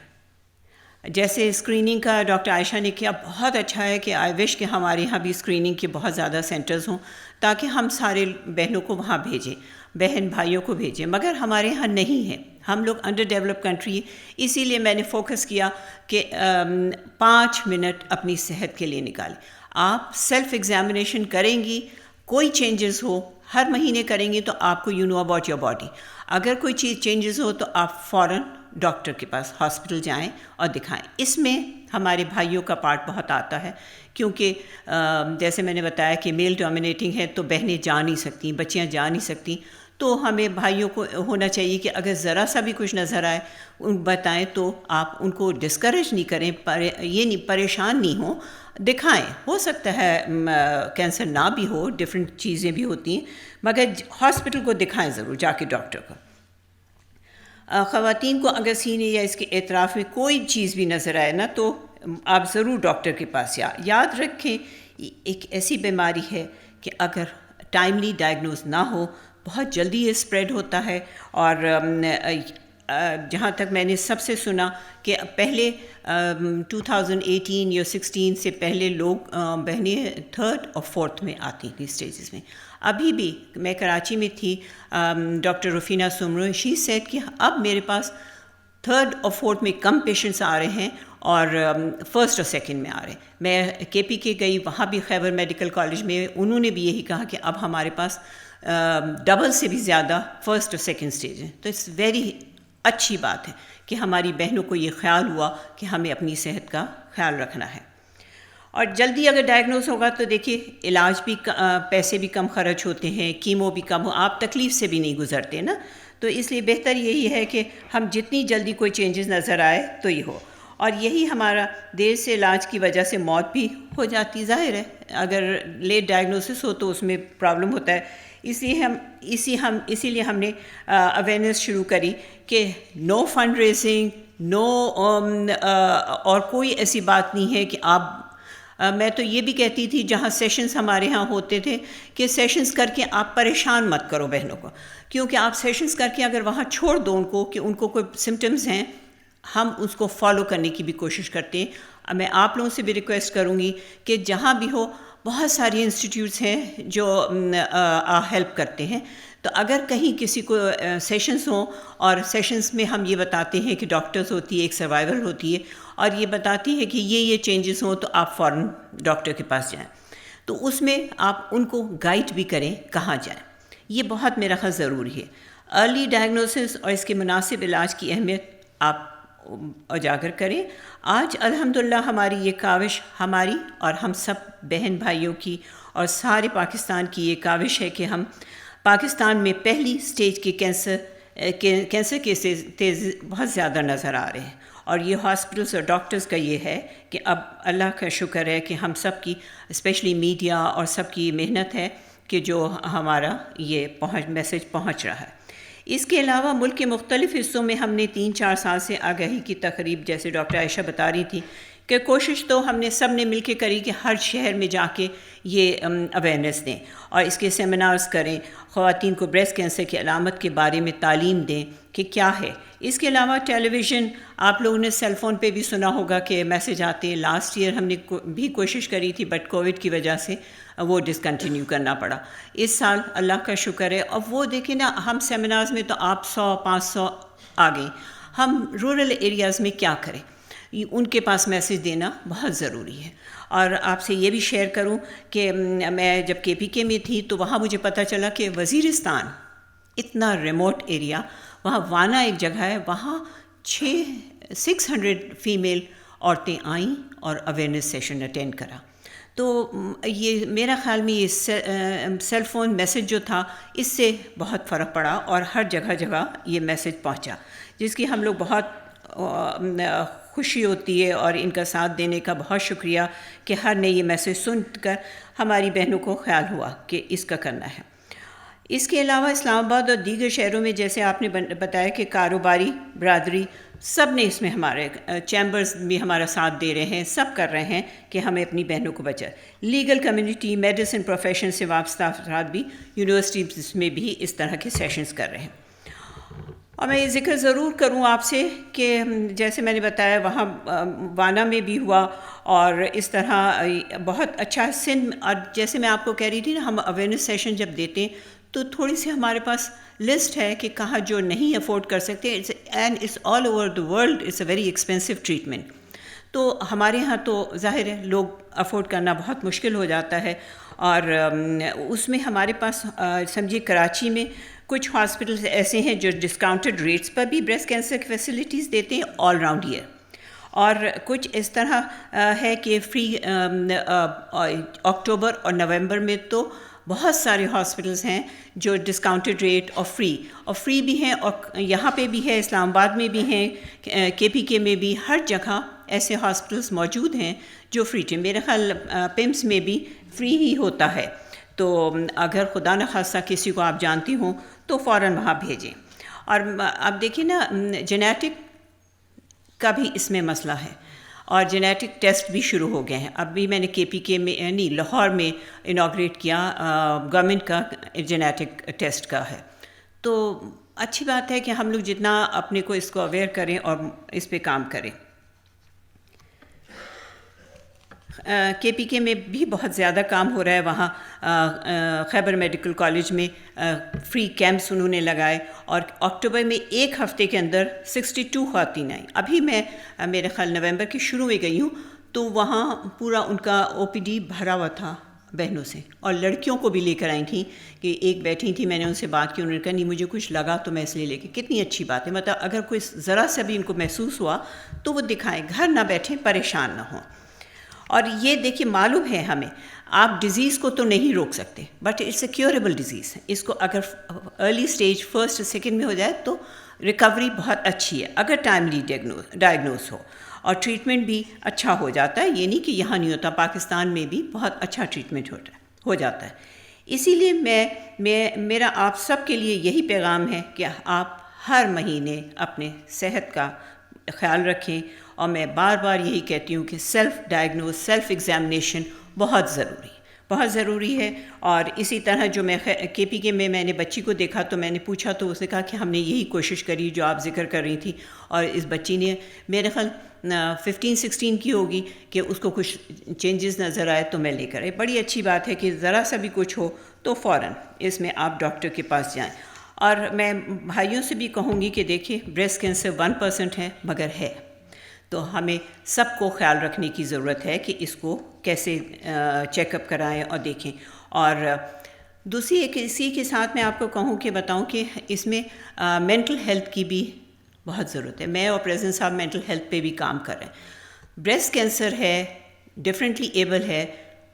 جیسے اسکریننگ کا ڈاکٹر عائشہ نے کیا، بہت اچھا ہے کہ آئی وش کہ ہمارے یہاں بھی اسکریننگ کے بہت زیادہ سینٹرز ہوں تاکہ ہم سارے بہنوں کو وہاں بھیجیں، بہن بھائیوں کو بھیجیں، مگر ہمارے یہاں نہیں ہے، ہم لوگ انڈر ڈیولپ کنٹری، اسی لیے میں نے فوکس کیا کہ 5 منٹ اپنی صحت کے لیے نکالیں. آپ سیلف ایگزامینیشن کریں گی، کوئی چینجز ہو ہر مہینے کریں گی تو آپ کو you know about your body. اگر کوئی چیز چینجز ہو تو آپ فوراً ڈاکٹر کے پاس ہاسپٹل جائیں اور دکھائیں. اس میں ہمارے بھائیوں کا پارٹ بہت آتا ہے، کیونکہ جیسے میں نے بتایا کہ میل ڈومینیٹنگ ہے تو بہنیں جا نہیں سکتی، بچیاں جا نہیں سکتی، تو ہمیں بھائیوں کو ہونا چاہیے کہ اگر ذرا سا بھی کچھ نظر آئے بتائیں تو آپ ان کو ڈسکریج نہیں کریں، یہ نہیں پریشان نہیں ہوں، دکھائیں. ہو سکتا ہے کینسر نہ بھی ہو، ڈفرینٹ چیزیں بھی ہوتی ہیں، مگر ہاسپٹل کو دکھائیں ضرور جا کے ڈاکٹر کو. خواتین کو اگر سینے یا اس کے اطراف میں کوئی چیز بھی نظر آئے نا تو آپ ضرور ڈاکٹر کے پاس یاد رکھیں ایک ایسی بیماری ہے کہ اگر ٹائملی ڈائگنوز نہ ہو بہت جلدی یہ اسپریڈ ہوتا ہے. اور جہاں تک میں نے سب سے سنا کہ پہلے 2018 یا 16 سے پہلے لوگ بہنیں 3rd اور 4th میں آتی تھیں اسٹیجز میں. ابھی بھی میں کراچی میں تھی، doctor Rafina Soomro she said کہ اب میرے پاس 3rd اور 4th میں کم پیشنٹس آ رہے ہیں اور 1st اور 2nd میں آ رہے ہیں. میں KP کے گئی، وہاں بھی خیبر میڈیکل کالج میں انہوں نے بھی یہی کہا کہ اب ہمارے پاس ڈبل سے بھی زیادہ 1st اور 2nd اسٹیج ہیں. تو اٹس ویری اچھی بات ہے کہ ہماری بہنوں کو یہ خیال ہوا کہ ہمیں اپنی صحت کا خیال رکھنا ہے. اور جلدی اگر ڈائگنوز ہوگا تو دیکھیے علاج بھی پیسے بھی کم خرچ ہوتے ہیں، کیمو بھی کم ہو، آپ تکلیف سے بھی نہیں گزرتے نا. تو اس لیے بہتر یہی ہے کہ ہم جتنی جلدی کوئی چینجز نظر آئے تو یہ ہو. اور یہی ہمارا دیر سے علاج کی وجہ سے موت بھی ہو جاتی، ظاہر ہے اگر لیٹ ڈائگنوسس ہو تو اس میں پرابلم ہوتا ہے. اسی لیے ہم نے اویئرنیس شروع کری کہ نو فنڈ ریزنگ، نو اور کوئی ایسی بات نہیں ہے کہ آپ میں تو یہ بھی کہتی تھی جہاں سیشنز ہمارے ہاں ہوتے تھے کہ سیشنز کر کے آپ پریشان مت کرو بہنوں کو، کیونکہ آپ سیشنز کر کے اگر وہاں چھوڑ دو ان کو کہ ان کو کوئی سمٹمز ہیں، ہم اس کو فالو کرنے کی بھی کوشش کرتے ہیں. میں آپ لوگوں سے بھی ریکویسٹ کروں گی کہ جہاں بھی ہو بہت ساری انسٹیٹیوٹس ہیں جو ہیلپ کرتے ہیں. تو اگر کہیں کسی کو سیشنز ہوں اور سیشنز میں ہم یہ بتاتے ہیں کہ ڈاکٹرز ہوتی ہے، ایک سروائیول ہوتی ہے اور یہ بتاتی ہے کہ یہ چینجز ہوں تو آپ فوراً ڈاکٹر کے پاس جائیں. تو اس میں آپ ان کو گائیڈ بھی کریں کہاں جائیں. یہ بہت میرا خیال ضروری ہے. ارلی ڈائگنوسس اور اس کے مناسب علاج کی اہمیت آپ اجاگر کریں. آج الحمدللہ ہماری یہ کاوش، ہماری اور ہم سب بہن بھائیوں کی اور سارے پاکستان کی یہ کاوش ہے کہ ہم پاکستان میں پہلی سٹیج کے کینسر کیسز بہت زیادہ نظر آ رہے ہیں. اور یہ ہاسپٹلس اور ڈاکٹرز کا یہ ہے کہ اب اللہ کا شکر ہے کہ ہم سب کی اسپیشلی میڈیا اور سب کی محنت ہے کہ جو ہمارا یہ میسج پہنچ رہا ہے. اس کے علاوہ ملک کے مختلف حصوں میں ہم نے 3-4 سال سے آگاہی کی تقریب، جیسے ڈاکٹر عائشہ بتا رہی تھی کہ کوشش تو ہم نے سب نے مل کے کری کہ ہر شہر میں جا کے یہ اویئرنیس دیں اور اس کے سیمینارز کریں، خواتین کو بریسٹ کینسر کی علامت کے بارے میں تعلیم دیں کہ کیا ہے. اس کے علاوہ ٹیلی ویژن، آپ لوگوں نے سیل فون پہ بھی سنا ہوگا کہ میسج آتے ہیں. لاسٹ ایئر ہم نے بھی کوشش کری تھی بٹ کووڈ کی وجہ سے وہ ڈسکنٹینیو کرنا پڑا. اس سال اللہ کا شکر ہے. اور وہ دیکھیں نا، ہم سیمینارز میں تو آپ 100-500 آ گئیں، ہم رورل ایریاز میں کیا کریں، ان کے پاس میسج دینا بہت ضروری ہے. اور آپ سے یہ بھی شیئر کروں کہ میں جب KPK میں تھی تو وہاں مجھے پتہ چلا کہ وزیرستان اتنا ریموٹ ایریا، وہاں وانا ایک جگہ ہے، وہاں 600 فیمیل عورتیں آئیں اور اویئرنیس سیشن اٹینڈ کرا. تو یہ میرا خیال میں یہ سیل فون میسج جو تھا اس سے بہت فرق پڑا اور ہر جگہ یہ میسج پہنچا، جس کی ہم لوگ بہت خوشی ہوتی ہے. اور ان کا ساتھ دینے کا بہت شکریہ کہ ہر نے یہ میسج سن کر ہماری بہنوں کو خیال ہوا کہ اس کا کرنا ہے. اس کے علاوہ اسلام آباد اور دیگر شہروں میں جیسے آپ نے بتایا کہ کاروباری برادری سب نے اس میں، ہمارے چیمبرز بھی ہمارا ساتھ دے رہے ہیں، سب کر رہے ہیں کہ ہمیں اپنی بہنوں کو بچائیں. لیگل کمیونٹی، میڈیسن پروفیشن سے وابستہ افراد بھی یونیورسٹیز میں بھی اس طرح کے سیشنز کر رہے ہیں. اور میں یہ ذکر ضرور کروں آپ سے کہ جیسے میں نے بتایا وہاں وانا میں بھی ہوا اور اس طرح بہت اچھا سندھ. اور جیسے میں آپ کو کہہ رہی تھی نا, ہم اویئرنیس سیشن جب دیتے ہیں تو تھوڑی سی ہمارے پاس لسٹ ہے کہ کہاں جو نہیں افورڈ کر سکتے, and it's all over the world, it's a very expensive treatment. تو ہمارے ہاں تو ظاہر ہے لوگ افورڈ کرنا بہت مشکل ہو جاتا ہے. اور اس میں ہمارے پاس سمجھیے کراچی میں کچھ ہاسپٹلس ایسے ہیں جو ڈسکاؤنٹڈ ریٹس پر بھی بریسٹ کینسر کی فیسلٹیز دیتے ہیں آل راؤنڈ ایئر, اور کچھ اس طرح ہے کہ فری اکتوبر اور نومبر میں تو بہت سارے ہاسپٹلس ہیں جو ڈسکاؤنٹڈ ریٹ اور فری بھی ہیں, اور یہاں پہ بھی ہے, اسلام آباد میں بھی ہیں, کے پی کے میں بھی, ہر جگہ ایسے ہاسپٹلس موجود ہیں جو فری تھے. میرا خیال پمس میں بھی فری ہی ہوتا ہے. تو اگر خدا نخواستہ کسی کو آپ جانتی ہوں تو فوراً وہاں بھیجیں. اور اب دیکھیں نا, جینیٹک کا بھی اس میں مسئلہ ہے, اور جینیٹک ٹیسٹ بھی شروع ہو گئے ہیں. اب بھی میں نے کے پی کے میں نہیں لاہور میں انوگریٹ کیا گورنمنٹ کا جینیٹک ٹیسٹ کا ہے. تو اچھی بات ہے کہ ہم لوگ جتنا اپنے کو اس کو اویئر کریں اور اس پہ کام کریں. کے پی کے میں بھی بہت زیادہ کام ہو رہا ہے. وہاں خیبر میڈیکل کالج میں فری کیمپس انہوں نے لگائے, اور اکتوبر میں ایک ہفتے کے اندر 62 خواتین آئیں. ابھی میں میرے خیال نومبر کے شروع میں گئی ہوں تو وہاں پورا ان کا او پی ڈی بھرا ہوا تھا بہنوں سے, اور لڑکیوں کو بھی لے کر آئی تھیں کہ ایک بیٹھی تھی, میں نے ان سے بات کی, انہوں نے کہا نہیں مجھے کچھ لگا تو میں اس لیے لے کے. کتنی اچھی بات ہے, مطلب اگر کوئی ذرا سا بھی ان کو محسوس ہوا تو وہ دکھائیں, گھر نہ بیٹھیں, پریشان نہ ہوں. اور یہ دیکھیے معلوم ہے ہمیں, آپ ڈیزیز کو تو نہیں روک سکتے but it's a curable disease. اس کو اگر ارلی سٹیج فرسٹ سیکنڈ میں ہو جائے تو ریکوری بہت اچھی ہے اگر ٹائملی ڈائگنوز ہو, اور ٹریٹمنٹ بھی اچھا ہو جاتا ہے. یہ نہیں کہ یہاں نہیں ہوتا, پاکستان میں بھی بہت اچھا ٹریٹمنٹ ہو جاتا ہے. اسی لیے میرا آپ سب کے لیے یہی پیغام ہے کہ آپ ہر مہینے اپنے صحت کا خیال رکھیں, اور میں بار بار یہی کہتی ہوں کہ سیلف ڈائگنوز, سیلف ایگزامینیشن بہت ضروری ہے. اور اسی طرح جو میں کے پی کے میں نے بچی کو دیکھا تو میں نے پوچھا تو اس نے کہا کہ ہم نے یہی کوشش کری جو آپ ذکر کر رہی تھی, اور اس بچی نے میرے خیال 15-16 کی ہوگی کہ اس کو کچھ چینجز نظر آئے تو میں لے کر آئی. بڑی اچھی بات ہے کہ ذرا سا بھی کچھ ہو تو فوراً اس میں آپ ڈاکٹر کے پاس جائیں. اور میں بھائیوں سے بھی کہوں گی کہ دیکھیں بریسٹ کینسر 1% ہے مگر ہے, تو ہمیں سب کو خیال رکھنے کی ضرورت ہے کہ اس کو کیسے چیک اپ کرائیں اور دیکھیں. اور دوسری ایک اسی کے ساتھ میں آپ کو کہوں کہ بتاؤں کہ اس میں مینٹل ہیلتھ کی بھی بہت ضرورت ہے. میں اور پریزیڈنٹ صاحب مینٹل ہیلتھ پہ بھی کام کر رہے ہیں. بریسٹ کینسر ہے, ڈفرینٹلی ایبل ہے,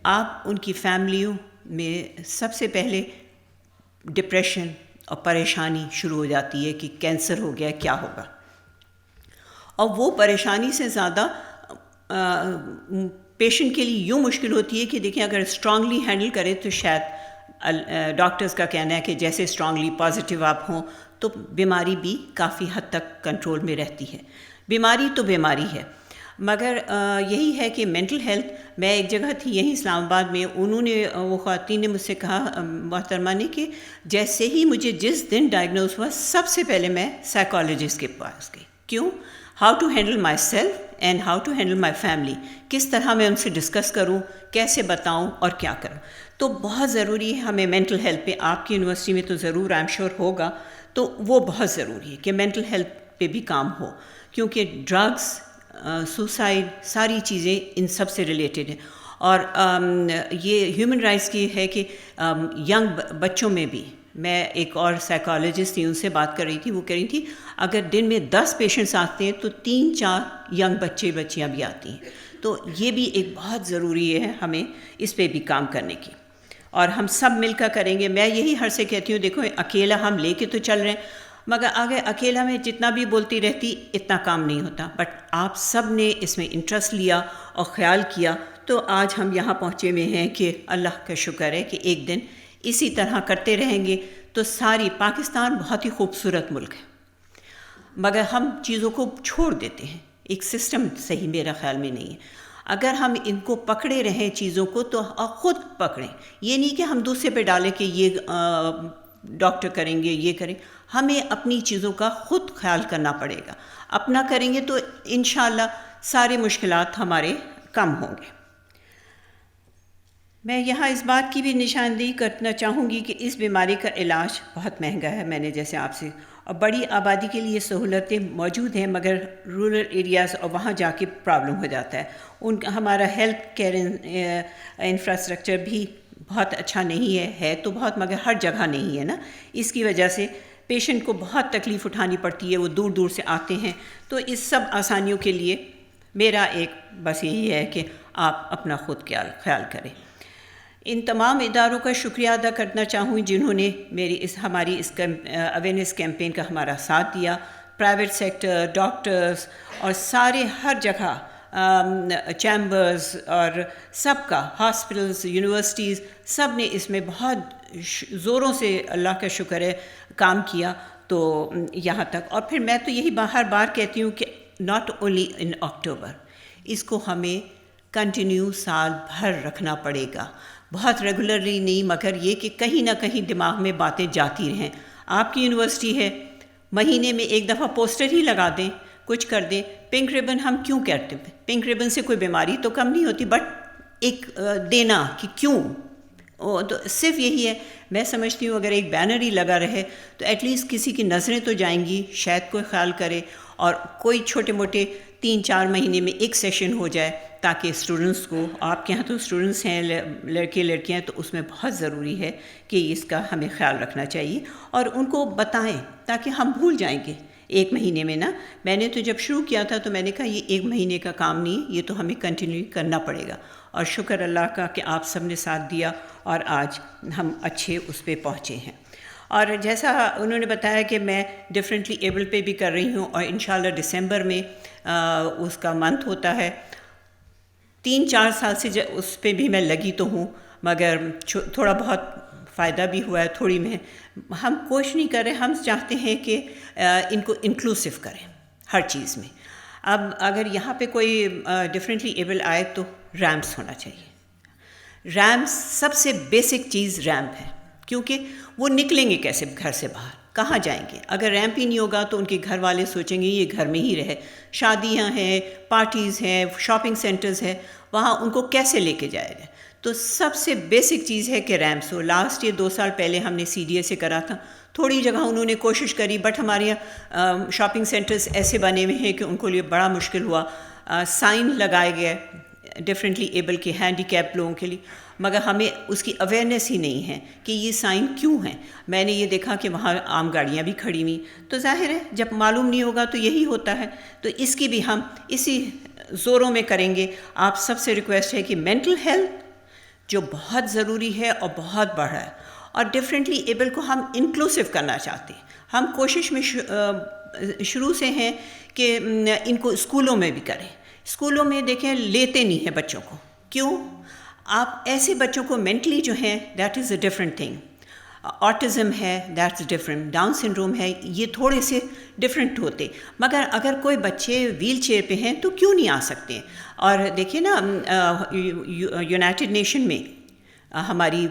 آپ ان کی فیملیوں میں سب سے پہلے ڈپریشن اور پریشانی شروع ہو جاتی ہے کہ کینسر ہو گیا کیا ہوگا, اور وہ پریشانی سے زیادہ پیشنٹ کے لیے یوں مشکل ہوتی ہے کہ دیکھیں اگر اسٹرانگلی ہینڈل کرے تو شاید ڈاکٹرز کا کہنا ہے کہ جیسے اسٹرانگلی پازیٹیو آپ ہوں تو بیماری بھی کافی حد تک کنٹرول میں رہتی ہے. بیماری تو بیماری ہے, مگر یہی ہے کہ مینٹل ہیلتھ. میں ایک جگہ تھی یہیں اسلام آباد میں, انہوں نے وہ خواتین نے مجھ سے کہا محترمہ نے کہ جیسے ہی مجھے جس دن ڈائگنوز ہوا سب سے پہلے میں سائیکالوجسٹ کے پاس گئی. کیوں؟ How to handle my self and how to handle my family. کس طرح میں ان سے ڈسکس کروں, کیسے بتاؤں اور کیا کروں. تو بہت ضروری ہے ہمیں مینٹل ہیلتھ پہ, آپ کی یونیورسٹی میں تو ضرور آئی ایم شیور ہوگا, تو وہ بہت ضروری ہے کہ مینٹل ہیلتھ پہ بھی کام ہو, کیونکہ ڈرگس, سوسائڈ, ساری چیزیں ان سب سے ریلیٹڈ ہیں. اور یہ ہیومن رائٹس کی ہے کہ ینگ بچوں میں بھی, میں ایک اور سائیکالوجسٹ تھی ان سے بات کر رہی تھی, وہ کہہ رہی تھی اگر دن میں 10 پیشنٹس آتے ہیں تو 3-4 ینگ بچیاں بھی آتی ہیں. تو یہ بھی ایک بہت ضروری ہے ہمیں اس پہ بھی کام کرنے کی, اور ہم سب مل کر کریں گے. میں یہی ہر سے کہتی ہوں دیکھو اکیلا ہم لے کے تو چل رہے ہیں, مگر آگے اکیلا میں جتنا بھی بولتی رہتی اتنا کام نہیں ہوتا. بٹ آپ سب نے اس میں انٹرسٹ لیا اور خیال کیا تو آج ہم یہاں پہنچے ہوئے ہیں کہ اللہ کا شکر ہے کہ ایک دن اسی طرح کرتے رہیں گے تو ساری پاکستان بہت ہی خوبصورت ملک ہے, مگر ہم چیزوں کو چھوڑ دیتے ہیں. ایک سسٹم صحیح میرا خیال میں نہیں ہے. اگر ہم ان کو پکڑے رہیں چیزوں کو تو خود پکڑیں, یہ نہیں کہ ہم دوسرے پہ ڈالیں کہ یہ ڈاکٹر کریں گے یہ کریں. ہمیں اپنی چیزوں کا خود خیال کرنا پڑے گا. اپنا کریں گے تو انشاءاللہ سارے مشکلات ہمارے کم ہوں گے. میں یہاں اس بات کی بھی نشاندہی کرنا چاہوں گی کہ اس بیماری کا علاج بہت مہنگا ہے. میں نے جیسے آپ سے، اور بڑی آبادی کے لیے سہولتیں موجود ہیں، مگر رورل ایریاز اور وہاں جا کے پرابلم ہو جاتا ہے. ہمارا ہیلتھ کیئر انفراسٹرکچر بھی بہت اچھا نہیں ہے تو بہت، مگر ہر جگہ نہیں ہے نا. اس کی وجہ سے پیشنٹ کو بہت تکلیف اٹھانی پڑتی ہے، وہ دور دور سے آتے ہیں. تو اس سب آسانیوں کے لیے میرا ایک بس یہی ہے کہ آپ اپنا خود خیال کریں. ان تمام اداروں کا شکریہ ادا کرنا چاہوں جنہوں نے ہماری اس اویئرنیس کیمپین کا ہمارا ساتھ دیا. پرائیویٹ سیکٹر، ڈاکٹرز اور سارے ہر جگہ چیمبرز اور سب کا، ہاسپٹلز، یونیورسٹیز، سب نے اس میں بہت زوروں سے، اللہ کا شکر ہے، کام کیا. تو یہاں تک، اور پھر میں تو یہی ہر بار کہتی ہوں کہ ناٹ اونلی ان اکٹوبر، اس کو ہمیں کنٹینیو سال بھر رکھنا پڑے گا. بہت ریگولرلی نہیں، مگر یہ کہ کہیں نہ کہیں دماغ میں باتیں جاتی رہیں. آپ کی یونیورسٹی ہے، مہینے میں ایک دفعہ پوسٹر ہی لگا دیں، کچھ کر دیں. پنک ریبن ہم کیوں کہتے ہیں؟ پنک ریبن سے کوئی بیماری تو کم نہیں ہوتی، بٹ ایک دینا کہ کیوں، تو صرف یہی ہے. میں سمجھتی ہوں اگر ایک بینر ہی لگا رہے تو ایٹ لیسٹ کسی کی نظریں تو جائیں گی، شاید کوئی خیال کرے، اور کوئی چھوٹے موٹے 3-4 مہینے میں ایک سیشن ہو جائے تاکہ اسٹوڈنٹس کو، آپ کے یہاں تو اسٹوڈنٹس ہیں، لڑکے لڑکیاں، تو اس میں بہت ضروری ہے کہ اس کا ہمیں خیال رکھنا چاہیے اور ان کو بتائیں تاکہ ہم بھول جائیں گے. 1 مہینے میں نا، میں نے تو جب شروع کیا تھا تو میں نے کہا یہ 1 مہینے کا کام نہیں، یہ تو ہمیں کنٹینیو کرنا پڑے گا. اور شکر اللہ کا کہ آپ سب نے ساتھ دیا اور آج ہم اچھے اس پہ پہنچے ہیں. اور جیسا انہوں نے بتایا کہ میں ڈفرینٹلی ایبل پہ بھی کر رہی ہوں، اور انشاءاللہ دسمبر میں اس کا منتھ ہوتا ہے. 3-4 سال سے اس پہ بھی میں لگی تو ہوں، مگر تھوڑا بہت فائدہ بھی ہوا ہے. تھوڑی میں ہم کوشش نہیں کر رہے، ہم چاہتے ہیں کہ ان کو انکلوسیو کریں ہر چیز میں. اب اگر یہاں پہ کوئی ڈفرینٹلی ایبل آئے تو ریمپس ہونا چاہیے. ریمپس سب سے بیسک چیز ریمپ ہے، کیونکہ وہ نکلیں گے کیسے گھر سے باہر، کہاں جائیں گے؟ اگر ریمپ ہی نہیں ہوگا تو ان کے گھر والے سوچیں گے یہ گھر میں ہی رہے. شادیاں ہیں، پارٹیز ہیں، شاپنگ سینٹرز ہیں، وہاں ان کو کیسے لے کے جائے گا؟ تو سب سے بیسک چیز ہے کہ ریمپس ہو. لاسٹ یہ 2 سال پہلے ہم نے CDA سے کرا تھا. تھوڑی جگہ انہوں نے کوشش کری، بٹ ہمارے یہاں شاپنگ سینٹرز ایسے بنے ہوئے ہیں کہ ان کو لیے بڑا مشکل ہوا. سائن لگائے گئے ڈفرینٹلی ایبل کے، ہینڈی کیپ لوگوں کے لیے، مگر ہمیں اس کی اویئرنیس ہی نہیں ہے کہ یہ سائن کیوں ہیں. میں نے یہ دیکھا کہ وہاں عام گاڑیاں بھی کھڑی ہوئی، تو ظاہر ہے جب معلوم نہیں ہوگا تو یہی ہوتا ہے. تو اس کی بھی ہم اسی زوروں میں کریں گے. آپ سب سے ریکویسٹ ہے کہ مینٹل ہیلتھ جو بہت ضروری ہے اور بہت بڑا ہے، اور ڈفرینٹلی ایبل کو ہم انکلوسیو کرنا چاہتے ہیں. ہم کوشش میں شروع سے ہیں کہ ان کو اسکولوں میں بھی کریں. اسکولوں میں دیکھیں لیتے نہیں ہیں بچوں کو. کیوں؟ آپ ایسے بچوں کو مینٹلی جو ہیں، that is a different thing. Autism ہے، دیٹس ڈفرینٹ. ڈاؤن سنڈروم ہے، یہ تھوڑے سے ڈفرینٹ ہوتے. مگر اگر کوئی بچے ویل چیئر پہ ہیں تو کیوں نہیں آ سکتے؟ اور دیکھیں نا، یونائٹڈ نیشن میں ہماری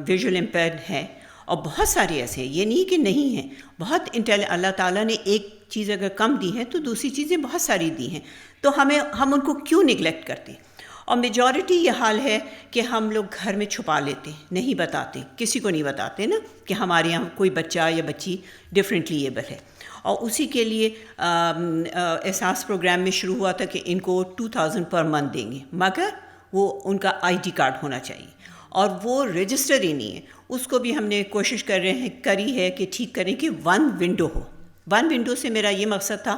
ویژول امپیرڈ ہے، اور بہت سارے ایسے ہیں، یہ نہیں کہ نہیں ہیں. بہت اللہ تعالیٰ نے ایک چیز اگر کم دی ہے تو دوسری چیزیں بہت ساری دی ہیں. تو ہم ان کو کیوں نگلیکٹ کرتے ہیں؟ اور میجورٹی یہ حال ہے کہ ہم لوگ گھر میں چھپا لیتے، نہیں بتاتے، کسی کو نہیں بتاتے نا کہ ہمارے یہاں کوئی بچہ یا بچی ڈفرینٹلی ایبل ہے. اور اسی کے لیے احساس پروگرام میں شروع ہوا تھا کہ ان کو 2000 پر منتھ دیں گے، مگر وہ ان کا ID کارڈ ہونا چاہیے، اور وہ رجسٹر ہی نہیں ہے. اس کو بھی ہم نے کوشش کری ہے کہ ٹھیک کریں کہ 1 ونڈو ہو. 1 ونڈو سے میرا یہ مقصد تھا،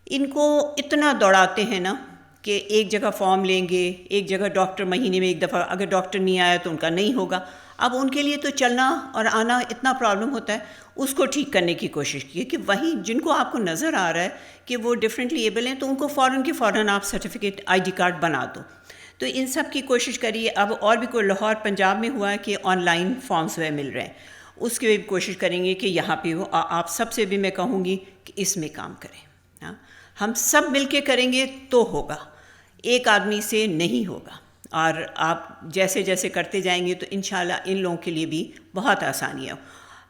ان کو اتنا دوڑاتے ہیں نا کہ ایک جگہ فارم لیں گے، ایک جگہ ڈاکٹر مہینے میں ایک دفعہ، اگر ڈاکٹر نہیں آیا تو ان کا نہیں ہوگا. اب ان کے لیے تو چلنا اور آنا اتنا پرابلم ہوتا ہے. اس کو ٹھیک کرنے کی کوشش کی کہ وہیں جن کو آپ کو نظر آ رہا ہے کہ وہ ڈفرینٹلی ایبل ہیں تو ان کو فوراً آپ سرٹیفکیٹ ID کارڈ بنا دو. تو ان سب کی کوشش کریے. اب اور بھی کوئی لاہور پنجاب میں ہوا ہے کہ آن لائن فارمز مل رہے ہیں، اس کی بھی کوشش کریں گے کہ یہاں پہ ہو. آپ سب سے بھی میں کہوں گی کہ اس میں کام کریں. ہاں، ہم سب مل کے کریں گے تو ہوگا، ایک آدمی سے نہیں ہوگا. اور آپ جیسے جیسے کرتے جائیں گے تو انشاءاللہ ان لوگوں کے لیے بھی بہت آسانی ہے.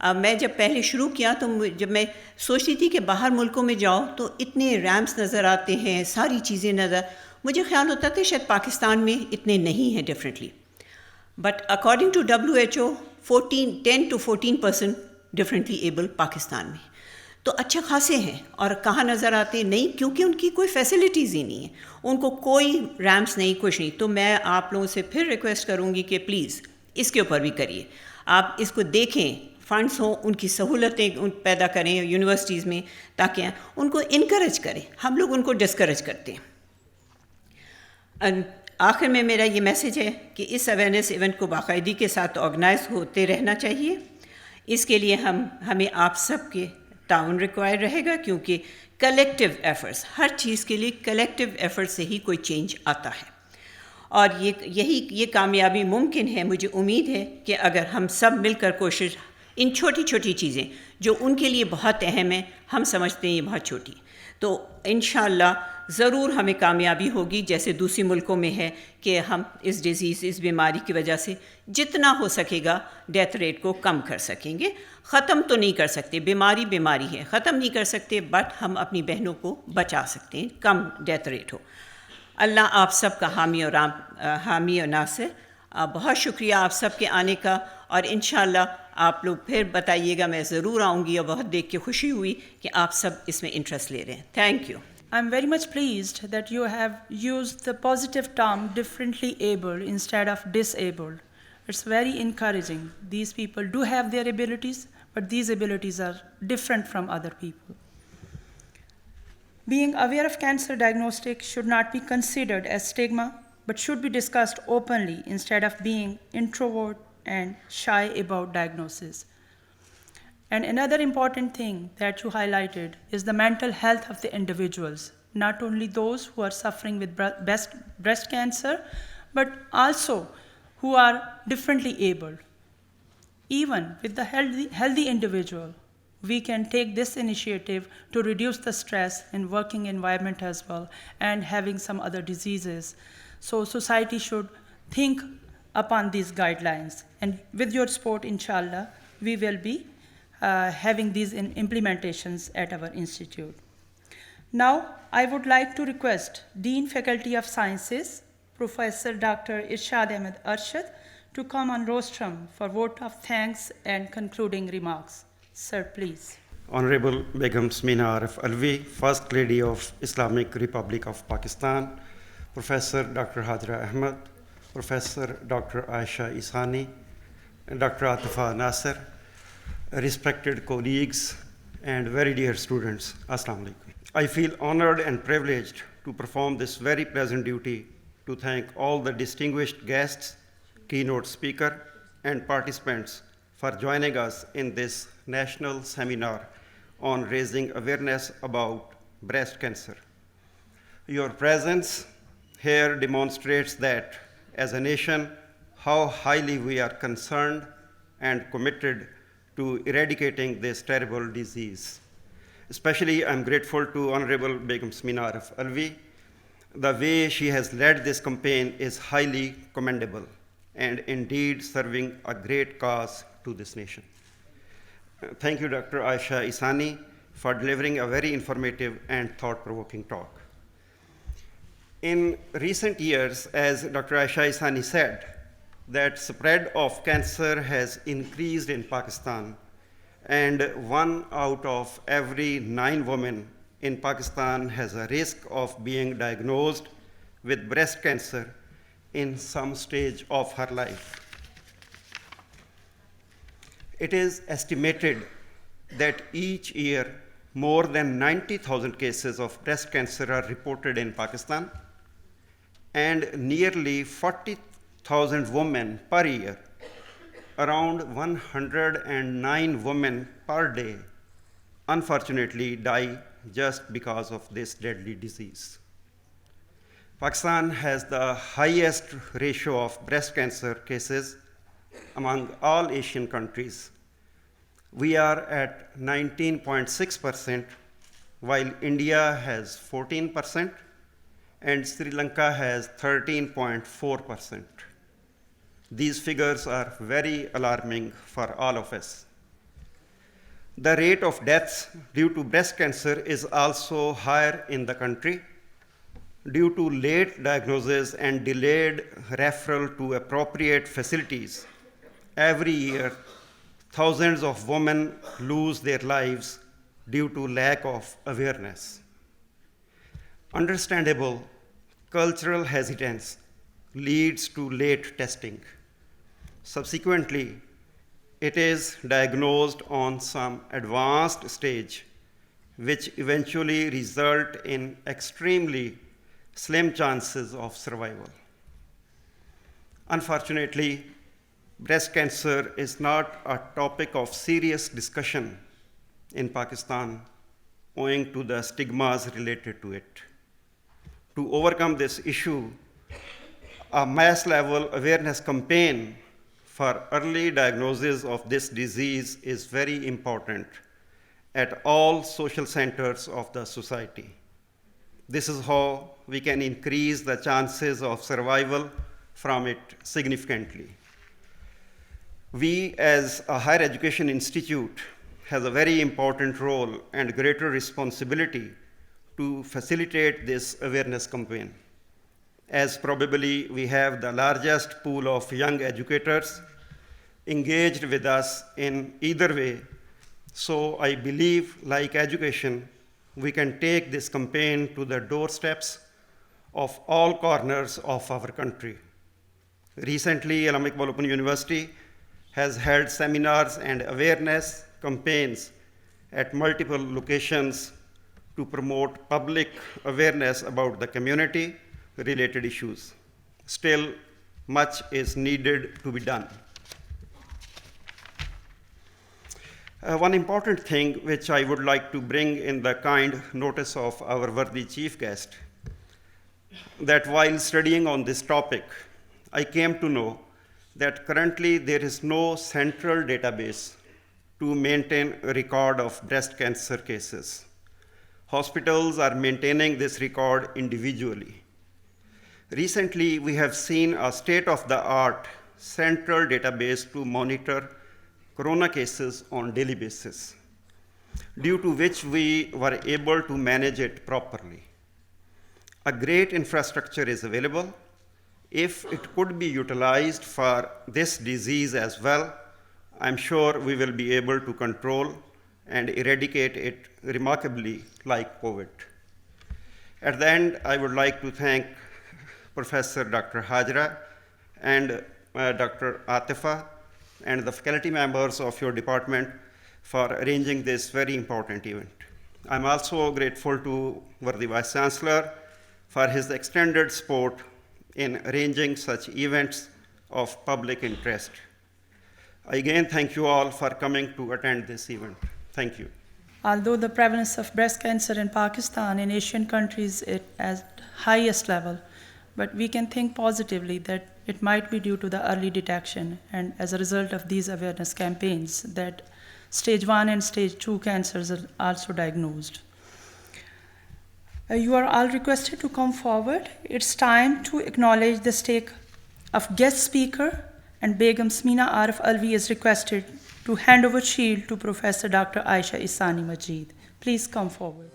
मैं जब पहले शुरू किया तो जब मैं सोचती थी कि बाहर मुल्कों में जाओ तो इतने रैम्प्स नज़र आते हैं, सारी चीज़ें नज़र, मुझे ख्याल होता था शायद पाकिस्तान में इतने नहीं हैं differently, but according to WHO 10 to 14% differently able Pakistan में, तो अच्छे खासे हैं। और कहाँ नज़र आते नहीं, क्योंकि उनकी कोई फैसिलिटीज़ ही नहीं है, उनको कोई रैम्प्स नहीं, कुछ नहीं। तो मैं आप लोगों से फिर रिक्वेस्ट करूँगी कि प्लीज़ इसके ऊपर भी करिए, आप इसको देखें, फंड्स हों, उनकी सहूलतें पैदा करें यूनिवर्सिटीज़ में, ताकि उनको इनकरेज करें। हम लोग उनको डिस्करेज करते हैं। आखिर में मेरा ये मैसेज है कि इस अवेयरनेस इवेंट को बाकायदगी के साथ ऑर्गेनाइज होते रहना चाहिए। इसके लिए हमें आप सब के ताउन रिक्वायर रहेगा, क्योंकि कलेक्टिव एफर्ट्स, हर चीज़ के लिए कलेक्टिव एफर्ट से ही कोई चेंज आता है। और ये कामयाबी मुमकिन है। मुझे उम्मीद है कि अगर हम सब मिलकर कोशिश, इन छोटी छोटी चीज़ें जो उनके लिए बहुत अहम है, हम समझते हैं ये बहुत छोटी, तो इंशाअल्लाह ज़रूर हमें कामयाबी होगी। जैसे दूसरे मुल्कों में है कि हम इस डिज़ीज़, इस बीमारी की वजह से जितना हो सकेगा डेथ रेट को कम कर सकेंगे। ख़त्म तो नहीं कर सकते, बीमारी है, ख़त्म नहीं कर सकते, बट हम अपनी बहनों को बचा सकते हैं, कम डेथ रेट हो। अल्लाह आप सब का हामी और नासिर। बहुत शुक्रिया आप सब के आने का, और इंशाअल्लाह आप लोग फिर बताइएगा, मैं ज़रूर आऊँगी। और बहुत देख के खुशी हुई कि आप सब इसमें इंटरेस्ट ले रहे हैं। Thank you. I'm very much pleased that you have used the positive term differently able instead of disabled. It's very encouraging. These people do have their abilities, but these abilities are different from other people. Being aware of cancer diagnostics should not be considered as stigma, but should be discussed openly instead of being introvert and shy about diagnosis. And another important thing that you highlighted is the mental health of the individuals, not only those who are suffering with breast cancer, but also who are differently able. Even with the healthy individual, we can take this initiative to reduce the stress in working environment as well, and having some other diseases. So society should think upon these guidelines. And with your support, inshallah, we will be having these implementations at our institute. Now, I would like to request Dean Faculty of Sciences, Professor Dr. Irshad Ahmed Arshad, to come on rostrum for vote of thanks and concluding remarks. Sir, please. Honorable Begum Samina Arif Alvi, First Lady of Islamic Republic of Pakistan, Professor Dr. Hajra Ahmed, Professor Dr. Aisha Isani, and Dr. Atifa Nasser, respected colleagues and very dear students, Assalamu alaikum. I feel honored and privileged to perform this very pleasant duty to thank all the distinguished guests, keynote speaker, and participants for joining us in this national seminar on raising awareness about breast cancer. Your presence here demonstrates that as a nation, how highly we are concerned and committed to eradicating this terrible disease. Especially, I'm grateful to Honorable Begum Samina Arif Alvi. The way she has led this campaign is highly commendable and indeed serving a great cause to this nation. Thank you, Dr. Aisha Isani, for delivering a very informative and thought-provoking talk. In recent years, as Dr. Aisha Isani said, that spread of cancer has increased in Pakistan, and 1 out of every 9 women in Pakistan has a risk of being diagnosed with breast cancer in some stage of her life. It is estimated that each year more than 90,000 cases of breast cancer are reported in Pakistan, and nearly 40,000 women per year, around 109 women per day, unfortunately die just because of this deadly disease. Pakistan has the highest ratio of breast cancer cases among all Asian countries. We are at 19.6%, while India has 14%, and Sri Lanka has 13.4%. These figures are very alarming for all of us. The rate of deaths due to breast cancer is also higher in the country due to late diagnosis and delayed referral to appropriate facilities. Every year, thousands of women lose their lives due to lack of awareness. Understandable cultural hesitance leads to late testing. Subsequently, it is diagnosed on some advanced stage, which eventually result in extremely slim chances of survival. Unfortunately, breast cancer is not a topic of serious discussion in Pakistan owing to the stigmas related to it. To overcome this issue, a mass level awareness campaign for early diagnosis of this disease is very important at all social centers of the society. This is how we can increase the chances of survival from it significantly. We, as a higher education institute, has a very important role and greater responsibility to facilitate this awareness campaign, as probably we have the largest pool of young educators engaged with us in either way. So I believe, like education, we can take this campaign to the doorsteps of all corners of our country. Recently, Allama Iqbal Open University has held seminars and awareness campaigns at multiple locations to promote public awareness about the community-related issues. Still, much is needed to be done. One important thing which I would like to bring in the kind notice of our worthy chief guest, that while studying on this topic, I came to know that currently there is no central database to maintain a record of breast cancer cases. Hospitals are maintaining this record individually. Recently, we have seen a state-of-the-art central database to monitor corona cases on daily basis, due to which we were able to manage it properly. A great infrastructure is available. If it could be utilized for this disease as well, I'm sure we will be able to control and eradicate it remarkably like COVID. At the end, I would like to thank Professor Dr. Hajra and Dr. Atifa and the faculty members of your department for arranging this very important event. I'm also grateful to worthy Vice Chancellor for his extended support in arranging such events of public interest. Again, thank you all for coming to attend this event. Thank you. Although the prevalence of breast cancer in Pakistan and Asian countries is at highest level, but we can think positively that it might be due to the early detection and as a result of these awareness campaigns that stage 1 and stage 2 cancers are also diagnosed. You are all requested to come forward. It's time to acknowledge the stake of guest speaker, and Begum Samina Arif Alvi is requested to hand over shield to Professor Dr. Aisha Ihsani Majid. Please come forward.